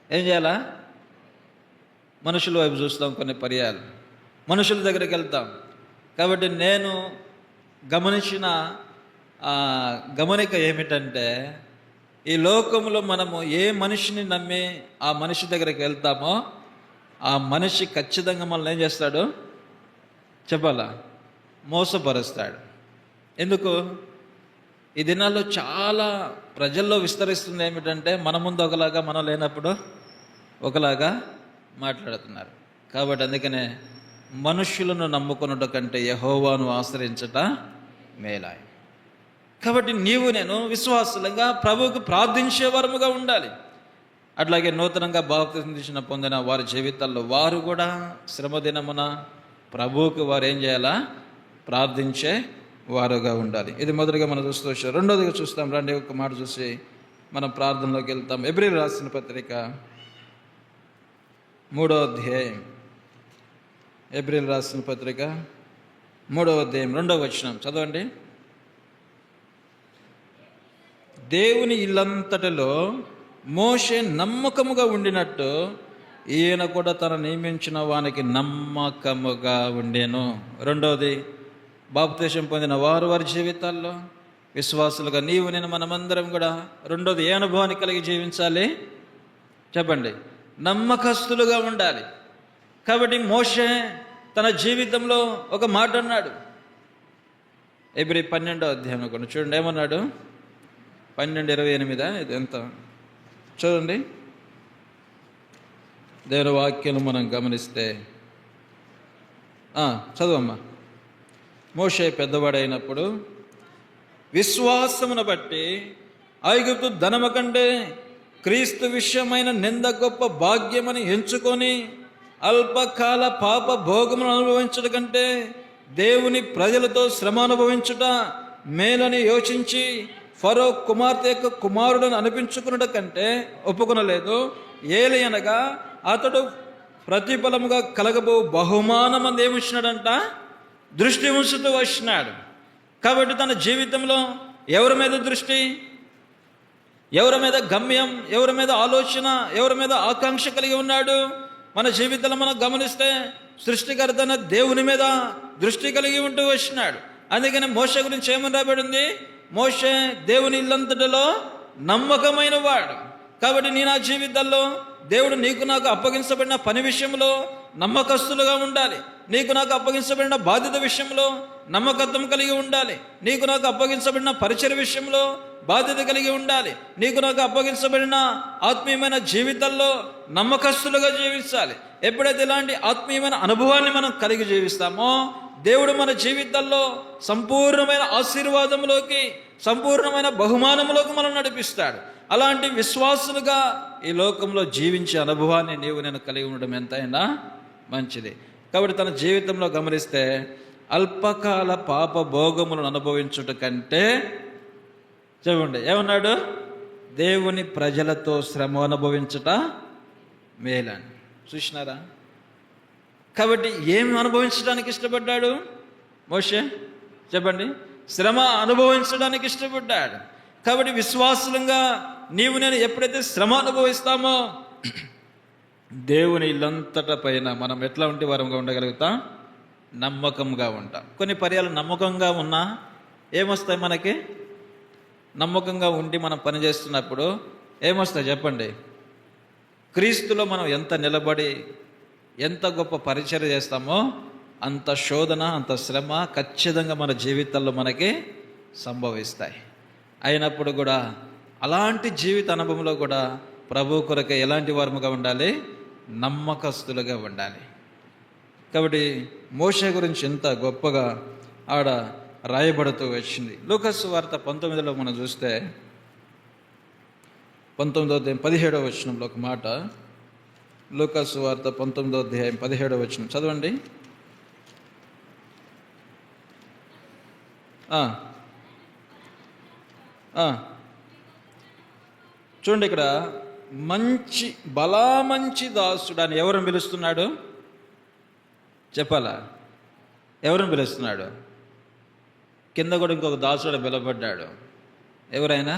ఏం చేయాలా? మనుషుల వైపు చూస్తాం, కొన్ని పర్యాలు మనుషుల దగ్గరికి వెళ్తాం. కాబట్టి నేను గమనించిన గమనిక ఏమిటంటే, ఈ లోకంలో మనము ఏ మనిషిని నమ్మి ఆ మనిషి దగ్గరికి వెళ్తామో ఆ మనిషి ఖచ్చితంగా మనల్ని ఏం చేస్తాడు? చెప్పాలా? మోసపరుస్తాడు. ఎందుకు? ఈ దినాల్లో చాలా ప్రజల్లో విస్తరిస్తుంది ఏమిటంటే, మన ముందు ఒకలాగా, మనం లేనప్పుడు ఒకలాగా మాట్లాడుతున్నారు. కాబట్టి అందుకనే మనుష్యులను నమ్ముకున్నట కంటే యెహోవాను ఆశ్రయించట మేలాయి. కాబట్టి నీవు నేను విశ్వాసులంగా ప్రభువుకు ప్రార్థించే వరముగా ఉండాలి. అట్లాగే నూతనంగా బాప్తిసం పొందిన వారి జీవితాల్లో వారు కూడా శ్రమ దినమున ప్రభువుకు వారు ఏం చేయాలా? ప్రార్థించే వారుగా ఉండాలి. ఇది మొదటిగా మనం చూస్తూ వచ్చాం. రెండోదిగా చూస్తాం. రండి, ఒక మాట చూసి మనం ప్రార్థనలోకి వెళ్తాం. ఎబ్రీయులకు రాసిన పత్రిక 3వ అధ్యాయం. ఎబ్రీయులకు రాసిన పత్రిక 3వ అధ్యాయం 2వ వచనం చదవండి. దేవుని ఇల్లంతటిలో మోషే నమ్మకముగా ఉండినట్టు ఈయన కూడా తన నియమించిన వానికి నమ్మకముగా ఉండేను. రెండవది, బాప్తిసం పొందిన వారి జీవితాల్లో విశ్వాసులుగా నీవు నేను మనమందరం కూడా రెండోది ఏ అనుభవాన్ని కలిగి జీవించాలి? చెప్పండి. నమ్మకస్తులుగా ఉండాలి. కాబట్టి మోషే తన జీవితంలో ఒక మాట అన్నాడు. ఎబ్రీ 12వ అధ్యాయం కొన్ని చూడండి, ఏమన్నాడు? 12:28 ఇది ఎంత చూడండి. దేవుని వాక్యం మనం గమనిస్తే చదువమ్మా. మోషే పెద్దవాడైనప్పుడు విశ్వాసమును బట్టి ఐగుప్తు ధనము కంటే క్రీస్తు విషయమైన నింద గొప్ప భాగ్యమని ఎంచుకొని అల్పకాల పాప భోగమును అనుభవించడం కంటే దేవుని ప్రజలతో శ్రమ అనుభవించుట మేలని యోచించి ఫరో కుమార్తె యొక్క కుమారుడని అనిపించుకున్నట కంటే ఒప్పుకొనలేదు. ఏలయనగా అతడు ప్రతిఫలముగా కలగబో బహుమానమంది ఏమిచ్చినాడంట? దృష్టి ఉంచుతూ వచ్చినాడు. కాబట్టి తన జీవితంలో ఎవరి మీద దృష్టి, ఎవరి మీద గమ్యం, ఎవరి మీద ఆలోచన, ఎవరి మీద ఆకాంక్ష కలిగి ఉన్నాడు? మన జీవితంలో మనం గమనిస్తే సృష్టికర్తన దేవుని మీద దృష్టి కలిగి ఉంటూ వచ్చినాడు. అందుకని మోషే గురించి ఏమని రాబడింది? మోషే దేవుని ఇల్లంతటిలో నమ్మకమైన వాడు. కాబట్టి నా జీవితాల్లో దేవుడు నీకు నాకు అప్పగించబడిన పని విషయంలో నమ్మకస్తులుగా ఉండాలి. నీకు నాకు అప్పగించబడిన బాధ్యత విషయంలో నమ్మకత్వం కలిగి ఉండాలి. నీకు నాకు అప్పగించబడిన పరిచర్య విషయంలో బాధ్యత కలిగి ఉండాలి. నీకు నాకు అప్పగించబడిన ఆత్మీయమైన జీవితాల్లో నమ్మకస్తులుగా జీవించాలి. ఎప్పుడైతే ఇలాంటి ఆత్మీయమైన అనుభవాన్ని మనం కలిగి జీవిస్తామో దేవుడు మన జీవితాల్లో సంపూర్ణమైన ఆశీర్వాదంలోకి, సంపూర్ణమైన బహుమానంలోకి మనం నడిపిస్తాడు. అలాంటి విశ్వాసులుగా ఈ లోకంలో జీవించే అనుభవాన్ని నీవు నేను కలిగి ఉండడం ఎంతైనా మంచిది. కాబట్టి తన జీవితంలో గమనిస్తే అల్పకాల పాప భోగములను అనుభవించుట కంటే, చూడండి ఏమన్నాడు, దేవుని ప్రజలతో శ్రమ అనుభవించుట మేలని. చూసినారా? కాబట్టి ఏమి అనుభవించడానికి ఇష్టపడ్డాడు మోషే? చెప్పండి. శ్రమ అనుభవించడానికి ఇష్టపడ్డాడు. కాబట్టి విశ్వాసులంగా నీవు నేను ఎప్పుడైతే శ్రమ అనుభవిస్తామో దేవుని ఇల్లంతట పైన మనం ఎట్లా ఉంటే వారంగా ఉండగలుగుతాం? నమ్మకంగా ఉంటాం. కొన్ని పర్యాలు నమ్మకంగా ఉన్నా ఏమొస్తాయి మనకి? నమ్మకంగా ఉండి మనం పనిచేస్తున్నప్పుడు ఏమొస్తాయి చెప్పండి? క్రీస్తులో మనం ఎంత నిలబడి ఎంత గొప్ప పరిచర్య చేస్తామో అంత శోధన, అంత శ్రమ ఖచ్చితంగా మన జీవితాల్లో మనకి సంభవిస్తాయి. అయినప్పుడు కూడా అలాంటి జీవిత అనుభవంలో కూడా ప్రభు కొరకే ఎలాంటి వారముగా ఉండాలి? నమ్మకస్తులుగా ఉండాలి. కాబట్టి మోషే గురించి ఎంత గొప్పగా ఆడ రాయబడుతూ వచ్చింది. లూకాసు వార్త 19లో మనం చూస్తే 19వ అధ్యాయం 17వ వచనంలో ఒక మాట. లూకాసు వార్త 19వ అధ్యాయం 17వ వచనం చదవండి. చూడండి, ఇక్కడ మంచి దాసుడు అని ఎవరిని పిలుస్తున్నాడు చెప్పాలా? ఎవరిని పిలుస్తున్నాడు? కింద కూడా ఇంకొక దాసుడు పిలవబడ్డాడు. ఎవరైనా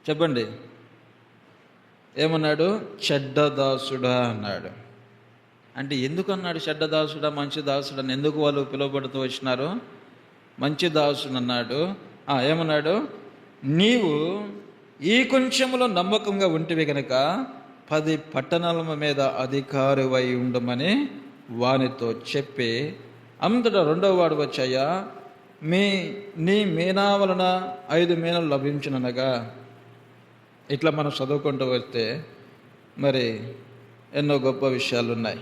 చెప్పండి. ఏమన్నాడు? చెడ్డ దాసుడా అన్నాడు. అంటే ఎందుకు అన్నాడు చెడ్డ దాసుడా, మంచి దాసుడు అని? ఎందుకు వాళ్ళు పిలువబడుతూ వచ్చినారు? మంచి దాసుడు అన్నాడు. ఏమన్నాడు? నీవు ఈ కొంచెంలో నమ్మకంగా ఉంటివి కనుక 10 పట్టణాల మీద అధికారివై ఉండమని వానితో చెప్పి, అంతటా 2వ వాడు వచ్చాయా, నీ మీనా వలన 5 మీనలు లభించుననగా. ఇట్లా మనం చదువుకుంటూ వస్తే మరి ఎన్నో గొప్ప విషయాలు ఉన్నాయి.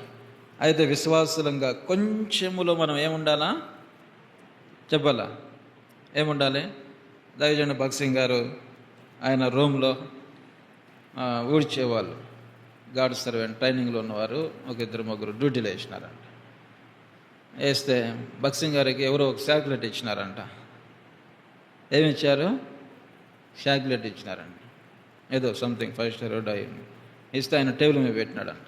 అయితే విశ్వాసులంగా కొంచెములో మనం ఏముండాలా చెప్పాలా? ఏముండాలి? దైవజన భక్సింగ్ గారు ఆయన రూమ్లో ఊడ్చేవాళ్ళు, గాడ్ సర్వెంట్ ట్రైనింగ్లో ఉన్నవారు ఒక 2-3 డ్యూటీలో వేసినారంట. వేస్తే భక్సింగ్ గారికి ఎవరో ఒక చాక్లెట్ ఇచ్చినారంట. ఏమి ఇచ్చారు? చాక్లెట్ ఇచ్చినారంట. ఏదో సంథింగ్ 5 స్టార్ ఇస్తే ఆయన టేబుల్ మీద పెట్టినాడంట.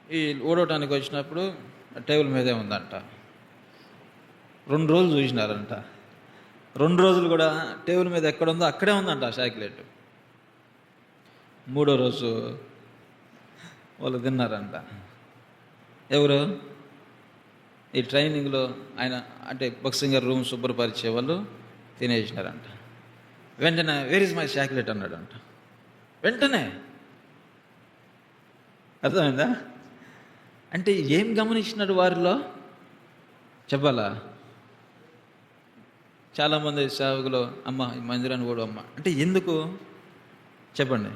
ఈ ఊడటానికి వచ్చినప్పుడు టేబుల్ మీదే ఉందంట. 2 రోజులు చూసినారంట. 2 రోజులు కూడా టేబుల్ మీద ఎక్కడ ఉందో అక్కడే ఉందంట ఆ చాక్లెట్. 3వ రోజు వాళ్ళు తిన్నారంట. ఎవరు? ఈ ట్రైనింగ్లో ఆయన అంటే బాక్సింగ్ గారు రూమ్ శుభ్రపరిచే వాళ్ళు తినేసినారంట. వెంటనే వేర్ ఇస్ మై చాక్లెట్ అన్నాడంట. వెంటనే అర్థమైందా? అంటే ఏం గమనించినాడు వారిలో చెప్పాలా? చాలామంది సేవకులు అమ్మ ఈ మందిరాన్ని కూడా అమ్మ అంటే ఎందుకు చెప్పండి?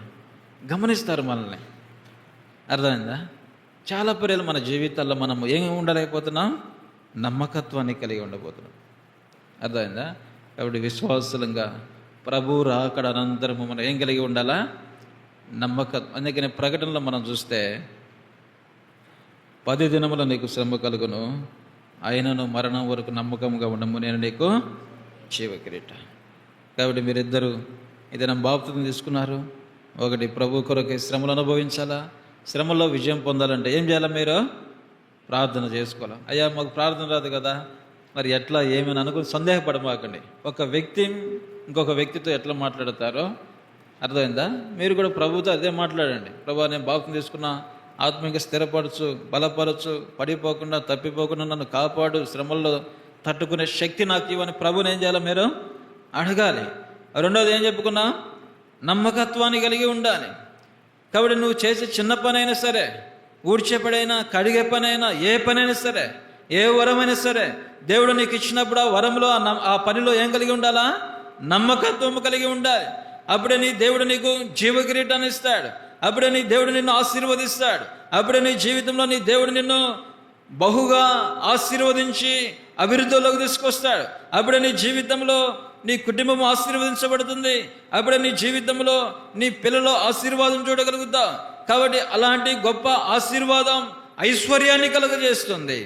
గమనిస్తారు మనల్ని. అర్థమైందా? చాలా పర్యాలు మన జీవితాల్లో మనం ఏమి ఉండలేకపోతున్నాం? నమ్మకత్వాన్ని కలిగి ఉండబోతున్నాం. అర్థమైందా? కాబట్టి విశ్వాసులంగా ప్రభు రాకడ అనంతరము మనం ఏం కలిగి ఉండాలా? నమ్మకత్వం. అందుకని ప్రకటనలో మనం చూస్తే 10 దినములు నీకు శ్రమ కలుగును, అయినను మరణం వరకు నమ్మకంగా ఉండము, నేను నీకు జీవ కిరీట. కాబట్టి మీరిద్దరూ ఏదైనా బాప్తిసం తీసుకున్నారు. ఒకటి ప్రభు కొరకు శ్రమలు అనుభవించాలా. శ్రమలో విజయం పొందాలంటే ఏం చేయాలా? మీరు ప్రార్థన చేసుకోవాలా. అయ్యా మాకు ప్రార్థన రాదు కదా, మరి ఎట్లా ఏమని అనుకుని సందేహపడమాకండి. ఒక వ్యక్తి ఇంకొక వ్యక్తితో ఎట్లా మాట్లాడతారో అర్థమైందా? మీరు కూడా ప్రభుతో అదే మాట్లాడండి. ప్రభు నేను బాప్తిసం తీసుకున్నా, ఆత్మీయంగా స్థిరపరచు, బలపరచు, పడిపోకుండా తప్పిపోకుండా నన్ను కాపాడు, శ్రమల్లో తట్టుకునే శక్తి నాకు ఇవ్వని ప్రభుని ఏం చేయాలి? మీరు అడగాలి. 2వది ఏం చెప్పుకున్నా? నమ్మకత్వాన్ని కలిగి ఉండాలి. కాబట్టి నువ్వు చేసే చిన్న పనైనా సరే, ఊడ్చే పడైనా, కడిగే పనైనా, ఏ పనైనా సరే, ఏ వరమైనా సరే, దేవుడు నీకు ఇచ్చినప్పుడు ఆ వరంలో ఆ పనిలో ఏం కలిగి ఉండాలా? నమ్మకత్వం కలిగి ఉండాలి. అప్పుడే నీ దేవుడు నీకు జీవ కిరీటాన్ని ఇస్తాడు. అప్పుడే నీ దేవుడు నిన్ను ఆశీర్వదిస్తాడు. అప్పుడే నీ జీవితంలో నీ దేవుడు నిన్ను బహుగా ఆశీర్వదించి అభివృద్ధిలోకి తీసుకొస్తాడు. అప్పుడే నీ జీవితంలో నీ కుటుంబం ఆశీర్వదించబడుతుంది. అప్పుడే నీ జీవితంలో నీ పిల్లలు ఆశీర్వాదం చూడగలుగుతావు. కాబట్టి అలాంటి గొప్ప ఆశీర్వాదం ఐశ్వర్యాన్ని కలుగజేస్తుంది.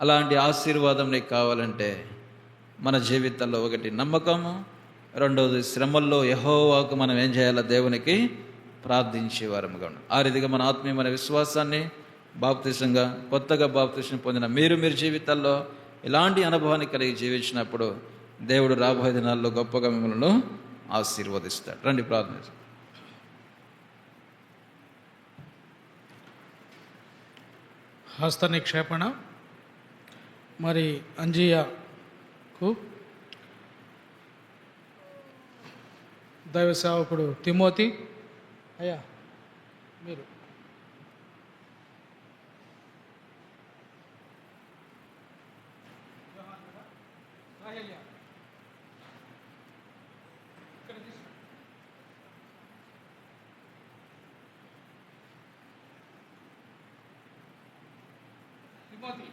అలాంటి ఆశీర్వాదం నీకు కావాలంటే మన జీవితంలో ఒకటి నమ్మకము, రెండవది శ్రమల్లో యెహోవాకు మనం ఏం చేయాలో దేవునికి ప్రార్థించేవారముగా ఉండాలి. ఆ రీతిగా మన ఆత్మీయమైన విశ్వాసాన్ని బాప్తిసంగా కొత్తగా బాప్తిసం పొందిన మీరు జీవితాల్లో ఇలాంటి అనుభవాన్ని కలిగి జీవించినప్పుడు దేవుడు రాబోయే దినాల్లో గొప్పగా మిమ్మల్ని ఆశీర్వదిస్తాడు. రండి ప్రార్థన. హస్త నిక్షేపణ. మరి అంజియాకు దైవ సేవకుడు తిమోతి అయ్యా మీరు తిమోతి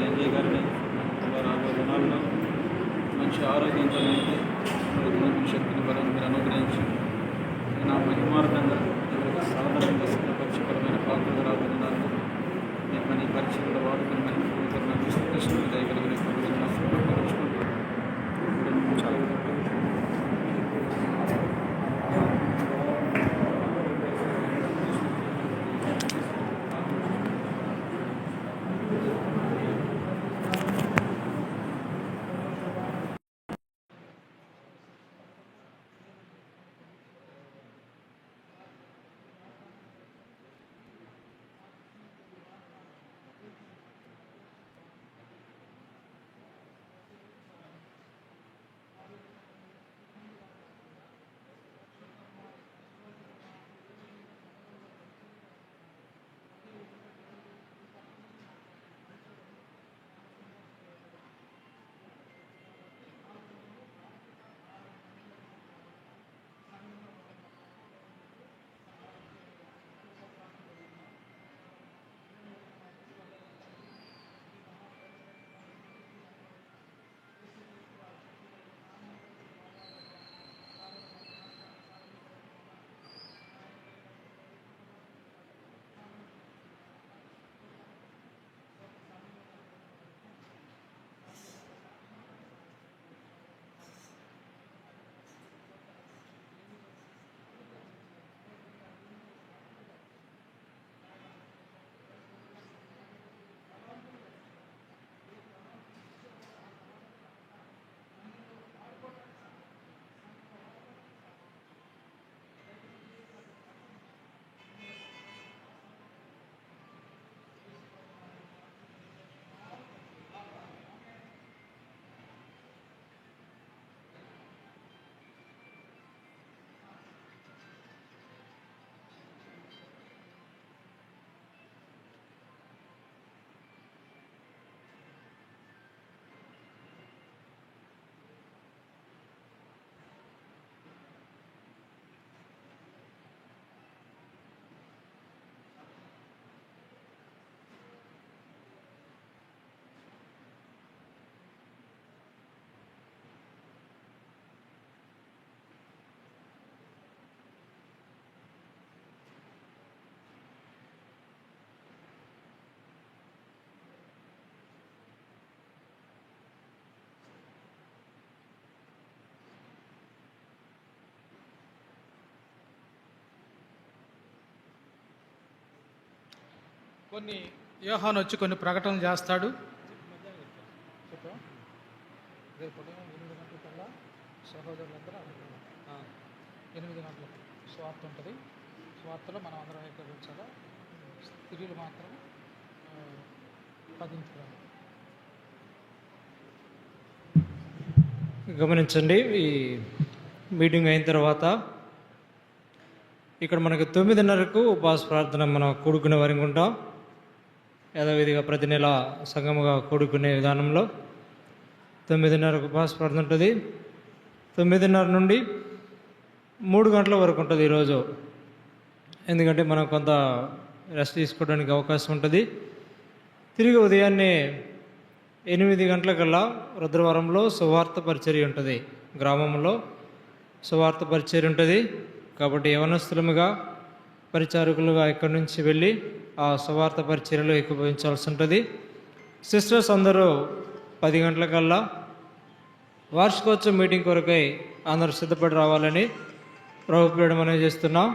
ఎంజయ్ గారిని రాబోయే దినాల్లో మంచి ఆరోగ్యంతో నింపి జ్ఞాపక శక్తిని బలం మీరు అనుగ్రహించి నా మహిమార్థంగా ఎవరికి సాధారణంగా సిద్ధపరచపరమైన పాత్రలు రాబోయే దినాల్లో మీ పని పరిచయంలో వాడుకుని మహిమ కృష్ణుడు దయగలిగిన పరుచుకుంటూ చాలా కొన్ని యోహాను వచ్చి కొన్ని ప్రకటనలు చేస్తాడు. రేపు 8 గంటలకల్లా సహోదరులందరూ 8 గంటలకు స్వార్థ ఉంటుంది. స్వార్థలో మనం అందరం ఏకీభవించాలా. స్త్రీలు మాత్రం 10 గమనించండి. ఈ మీటింగ్ అయిన తర్వాత ఇక్కడ మనకు 9:30కు ఉపవాస ప్రార్థన మనం కూడుకునే వారికి ఉంటాం. యథావిధిగా ప్రతి నెల సంఘముగా కూడుకునే విధానంలో 9:30కు ఉపవాస ప్రార్థన ఉంటుంది. 9:30 నుండి 3 గంటల వరకు ఉంటుంది ఈరోజు. ఎందుకంటే మనం కొంత రెస్ట్ తీసుకోవడానికి అవకాశం ఉంటుంది. తిరిగి ఉదయాన్నే 8 గంటలకల్లా రుద్రవరంలో సువార్త పరిచర్య ఉంటుంది. గ్రామంలో సువార్త పరిచర్య ఉంటుంది. కాబట్టి యవనస్తులముగా పరిచారకులుగా ఇక్కడి నుంచి వెళ్ళి ఆ సువార్త పరిచర్యలో ఏకీభవించాల్సి ఉంటుంది. సిస్టర్స్ అందరూ 10 గంటలకల్లా వార్షికోత్సవ మీటింగ్ కొరకై అందరూ సిద్ధపడి రావాలని ప్రభుత్వం అనేది చేస్తున్నాం.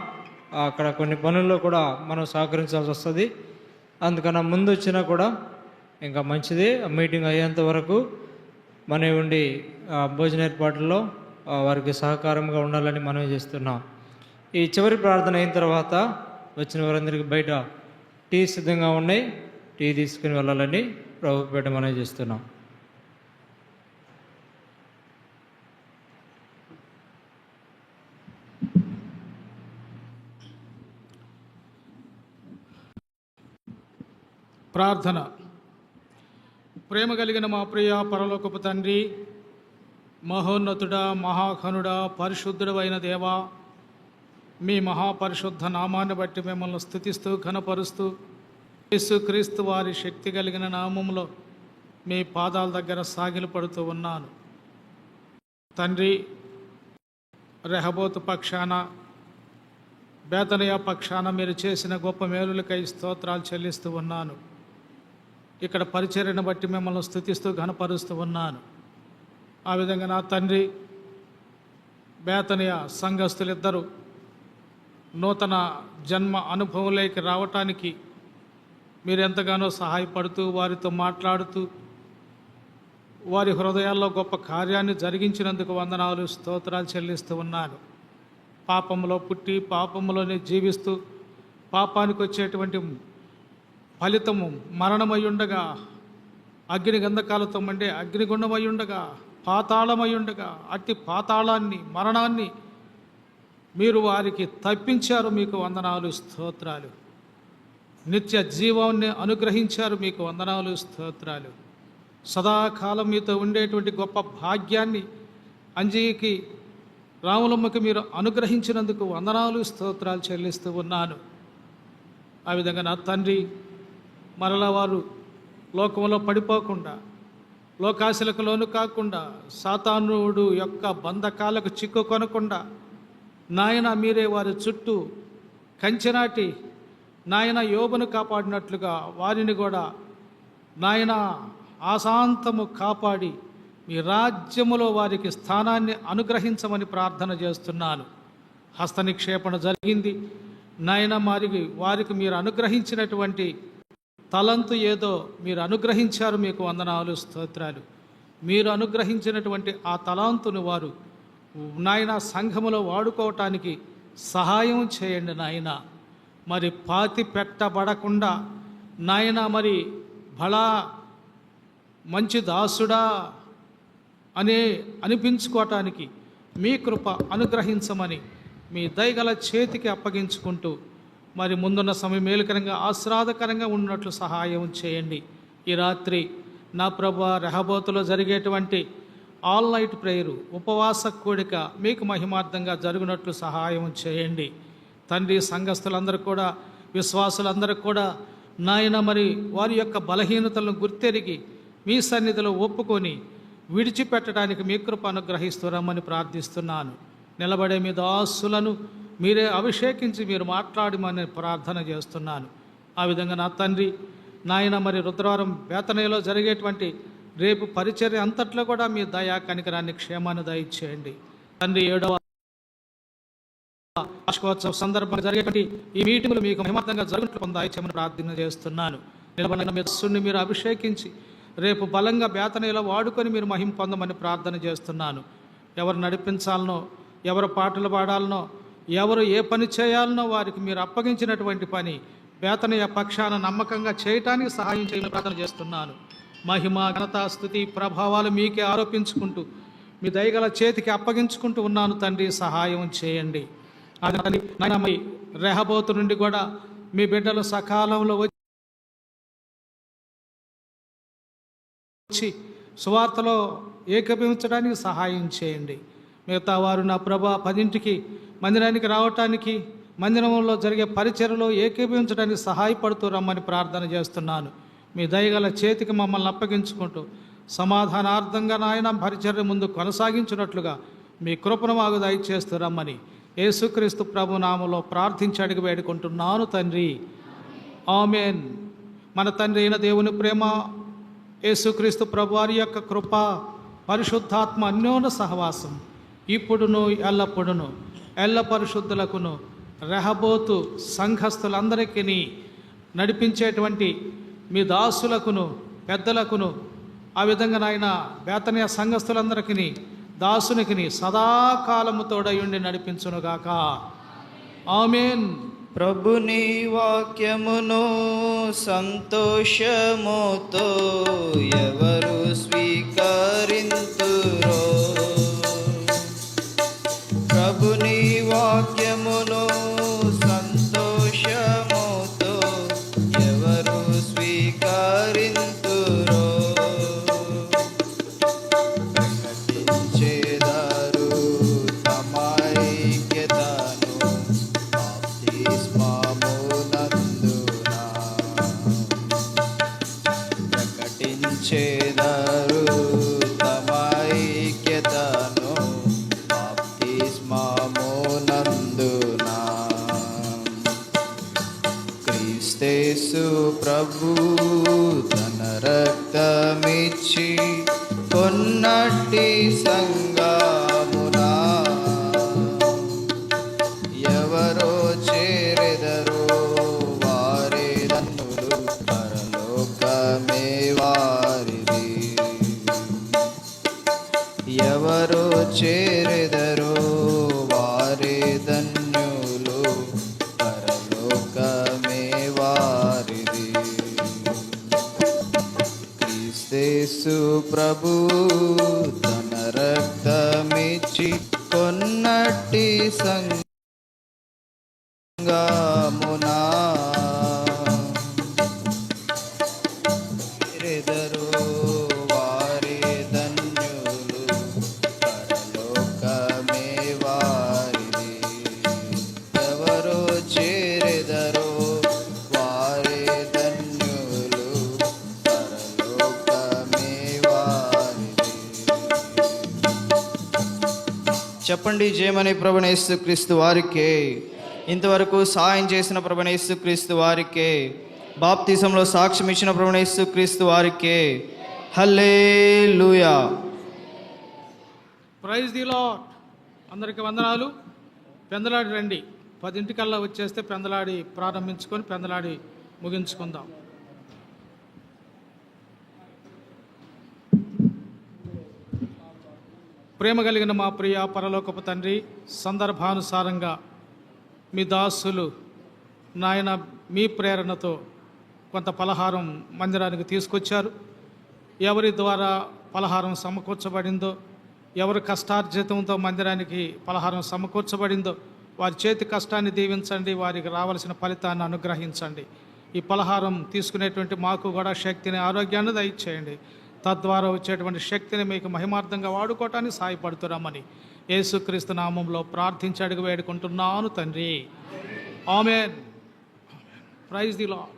అక్కడ కొన్ని పనుల్లో కూడా మనం సహకరించాల్సి వస్తుంది. అందుకన్నా ముందు వచ్చినా కూడా ఇంకా మంచిది. మీటింగ్ అయ్యేంత వరకు మన ఉండి భోజన ఏర్పాట్లలో వారికి సహకారంగా ఉండాలని మనం చేస్తున్నాం. ఈ చివరి ప్రార్థన అయిన తర్వాత వచ్చిన వారందరికీ బయట టీ సిద్ధంగా ఉన్నాయి. టీ తీసుకుని వెళ్ళాలని ప్రభుపేట మనం చేస్తున్నాం. ప్రార్థన. ప్రేమ కలిగిన మా ప్రియ పరలోకపు తండ్రి, మహోన్నతుడా, మహాఘనుడా, పరిశుద్ధుడు అయిన దేవా, మీ మహాపరిశుద్ధ నామాన్ని బట్టి మిమ్మల్ని స్తుతిస్తూ ఘనపరుస్తూ యేసుక్రీస్తు వారి శక్తి కలిగిన నామంలో మీ పాదాల దగ్గర సాగిలపడుతూ ఉన్నాను. తండ్రి, రెహబోతు పక్షాన, బేతనియా పక్షాన మీరు చేసిన గొప్ప మేలులకై స్తోత్రాలు చెల్లిస్తూ ఉన్నాను. ఇక్కడ పరిచర్యను బట్టి మిమ్మల్ని స్తుతిస్తూ ఘనపరుస్తూ ఉన్నాను. ఆ విధంగా నా తండ్రి, బేతనియా సంఘస్థులిద్దరూ నూతన జన్మ అనుభవంలోకి రావటానికి మీరు ఎంతగానో సహాయపడుతూ, వారితో మాట్లాడుతూ, వారి హృదయాల్లో గొప్ప కార్యాన్ని జరిగించినందుకు వందనాలు, స్తోత్రాలు చెల్లిస్తూ ఉన్నాను. పాపంలో పుట్టి పాపంలోనే జీవిస్తూ పాపానికి వచ్చేటువంటి ఫలితము మరణమై ఉండగా, అగ్ని గంధకాలతో మండే అగ్నిగుండమై ఉండగా, పాతాళమై ఉండగా, అట్టి పాతాళాన్ని, మరణాన్ని మీరు వారికి తప్పించారు. మీకు వందనాలు, స్తోత్రాలు. నిత్య జీవాన్ని అనుగ్రహించారు. మీకు వందనాలు, స్తోత్రాలు. సదాకాలం మీతో ఉండేటువంటి గొప్ప భాగ్యాన్ని అంజీకి, రాములమ్మకి మీరు అనుగ్రహించినందుకు వందనాలు, స్తోత్రాలు చెల్లిస్తూ ఉన్నాను. ఆ విధంగా నా తండ్రి, మరలా వారు లోకంలో పడిపోకుండా, లోకాశలకు లోను కాకుండా, సాతానుడు యొక్క బంధకాలకు చిక్కుకొనకుండా, నాయన మీరే వారి చుట్టూ కంచెనాటి నాయన యోబును కాపాడినట్లుగా వారిని కూడా నాయన ఆశాంతము కాపాడి మీ రాజ్యములో వారికి స్థానాన్ని అనుగ్రహించమని ప్రార్థన చేస్తున్నాను. హస్త నిక్షేపణ జరిగింది నాయన. వారికి మీరు అనుగ్రహించినటువంటి తలంతు ఏదో మీరు అనుగ్రహించారు. మీకు వందనాలు, స్తోత్రాలు. మీరు అనుగ్రహించినటువంటి ఆ తలాంతును వారు నాయన సంఘములో వాడుకోవటానికి సహాయం చేయండి నాయన. మరి పాతి పెట్టబడకుండా నాయన, మరి బలా మంచి దాసుడా అనిపించుకోవటానికి మీ కృప అనుగ్రహించమని మీ దయగల చేతికి అప్పగించుకుంటూ, మరి ముందున్న సమయం మేలుకరంగా ఆశ్రాదకరంగా ఉన్నట్లు సహాయం చేయండి. ఈ రాత్రి నా ప్రభు, రెహబోతులో జరిగేటువంటి ఆల్ నైట్ ప్రేయరు, ఉపవాస కూడిక మీకు మహిమార్థంగా జరుగునట్లు సహాయం చేయండి తండ్రి. సంఘస్థులందరూ కూడా, విశ్వాసులందరూ కూడా నాయన, మరి వారి యొక్క బలహీనతలను గుర్తెరిగి మీ సన్నిధిలో ఒప్పుకొని విడిచిపెట్టడానికి మీ కృప అనుగ్రహిస్తూ రమ్మని ప్రార్థిస్తున్నాను. నిలబడే మీ దాసులను మీరే అభిషేకించి మీరు మాట్లాడమని ప్రార్థన చేస్తున్నాను. ఆ విధంగా నా తండ్రి నాయన, మరి రుద్రవారం బేతనీలో జరిగేటువంటి రేపు పరిచర్య అంతట్లో కూడా మీ దయా కనికరాన్ని, క్షేమాన్ని దయచేయండి తండ్రి. 7వ వార్షికోత్సవ సందర్భంగా జరిగేటువంటి ఈ మీటింగులు మీకు మహిమార్థంగా జరుగునట్లు పొందాయని ప్రార్థన చేస్తున్నాను. నిలబడిన మీ దస్సుని మీరు అభిషేకించి రేపు బలంగా బేతనీలో వాడుకొని మీరు మహిమ పొందమని ప్రార్థన చేస్తున్నాను. ఎవరు నడిపించాలనో, ఎవరు పాటలు పాడాలనో, ఎవరు ఏ పని చేయాలనో వారికి మీరు అప్పగించినటువంటి పని బేతనీయ పక్షాన నమ్మకంగా చేయటానికి సహాయం చేయమని ప్రార్థన చేస్తున్నాను. మహిమ, ఘనత, స్తుతి, ప్రభావాలు మీకే ఆరోపించుకుంటూ మీ దయగల చేతికి అప్పగించుకుంటూ ఉన్నాను తండ్రి. సహాయం చేయండి. అది మీ రెహబోతు నుండి కూడా మీ బిడ్డలు సకాలంలో వచ్చి సువార్తలో ఏకీభవించడానికి సహాయం చేయండి. మిగతా వారు నా ప్రభా 10ంటికి మందిరానికి రావటానికి, మందిరంలో జరిగే పరిచర్యలో ఏకీభవించడానికి సహాయపడుతూ రమ్మని ప్రార్థన చేస్తున్నాను. మీ దయగల చేతికి మమ్మల్ని అప్పగించుకుంటూ సమాధానార్థంగా నాయన పరిచర్య ముందు కొనసాగించినట్లుగా మీ కృపను మాకు దయచేస్తూ రమ్మని యేసుక్రీస్తు ప్రభు నామములో ప్రార్థించి అడిగి వేడుకుంటున్నాను తండ్రి. ఆమేన్. మన తండ్రి అయిన దేవుని ప్రేమ, యేసుక్రీస్తు ప్రభు వారి యొక్క కృప, పరిశుద్ధాత్మ అన్యోన్య సహవాసం ఇప్పుడును ఎల్లప్పుడును ఎల్ల పరిశుద్ధులకును రెహబోతు సంఘస్థులందరికీ నడిపించేటువంటి మీ దాసులకును పెద్దలకును, ఆ విధంగా నాయన బేతనీయ సంఘస్థులందరికీ దాసునికి సదాకాలము తోడయుండి నడిపించునుగాక. ఆమేన్. ప్రభుని వాక్యమును సంతోషముతో ఎవరు స్వీకరింతురో, ప్రభుని వాక్యమును సంతోషముతో ఎవరు స్వీకరింతురో, ప్రకటించేదారు తమ ఐక్యతను బాప్తిస్మమునందున, ప్రకటించేదారు రక్తమిచ్చి కొన్నట్టి సంగమునా ఎవరో చేరెదరో వారే ధన్యులు, పరలోకమే వారిది. ఎవరో చేరెదరో వారే ధన్యులు, పరలోకమే వారిది. క్రీస్తేసు ప్రభు తన రక్తమిచ్చి కొన్నట్టి సంగమునా చేరెదరో వారే ధన్యులు, పరలోకమే వారిది. ఎవరో చేరెదరో వారే ధన్యులు, పరలోకమే వారిది. చెప్పండి, జయమని ప్రభువైన యేసుక్రీస్తు వారికే. ఇంతవరకు సాయం చేసిన ప్రభువైన యేసుక్రీస్తు వారికే. బాప్తిజంలో సాక్ష్యం ఇచ్చిన ప్రభువైన యేసుక్రీస్తు వారికే. హల్లెలూయా. Praise the lord. అందరికీ వందనాలు. పెందలాడి రండి. 10 వచ్చేస్తే పెందలాడి ప్రారంభించుకొని పెందలాడి ముగించుకుందాం. ప్రేమ కలిగిన మా ప్రియ పరలోకపు తండ్రి, సందర్భానుసారంగా మీ దాసులు నాయన మీ ప్రేరణతో కొంత పలహారం మందిరానికి తీసుకొచ్చారు. ఎవరి ద్వారా పలహారం సమకూర్చబడిందో, ఎవరి కష్టార్జితంతో మందిరానికి పలహారం సమకూర్చబడిందో వారి చేతి కష్టాన్ని దీవించండి, వారికి రావాల్సిన ఫలితాన్ని అనుగ్రహించండి. ఈ పలహారం తీసుకునేటువంటి మాకు కూడా శక్తిని, ఆరోగ్యాన్ని దయచేయండి. తద్వారా వచ్చేటువంటి శక్తిని మీకు మహిమార్థంగా వాడుకోవటానికి సహాయపడుతున్నామని యేసుక్రీస్తు నామంలో ప్రార్థించి అడిగి వేడుకుంటున్నాను తండ్రి. ఆమేన్. Praise the lord.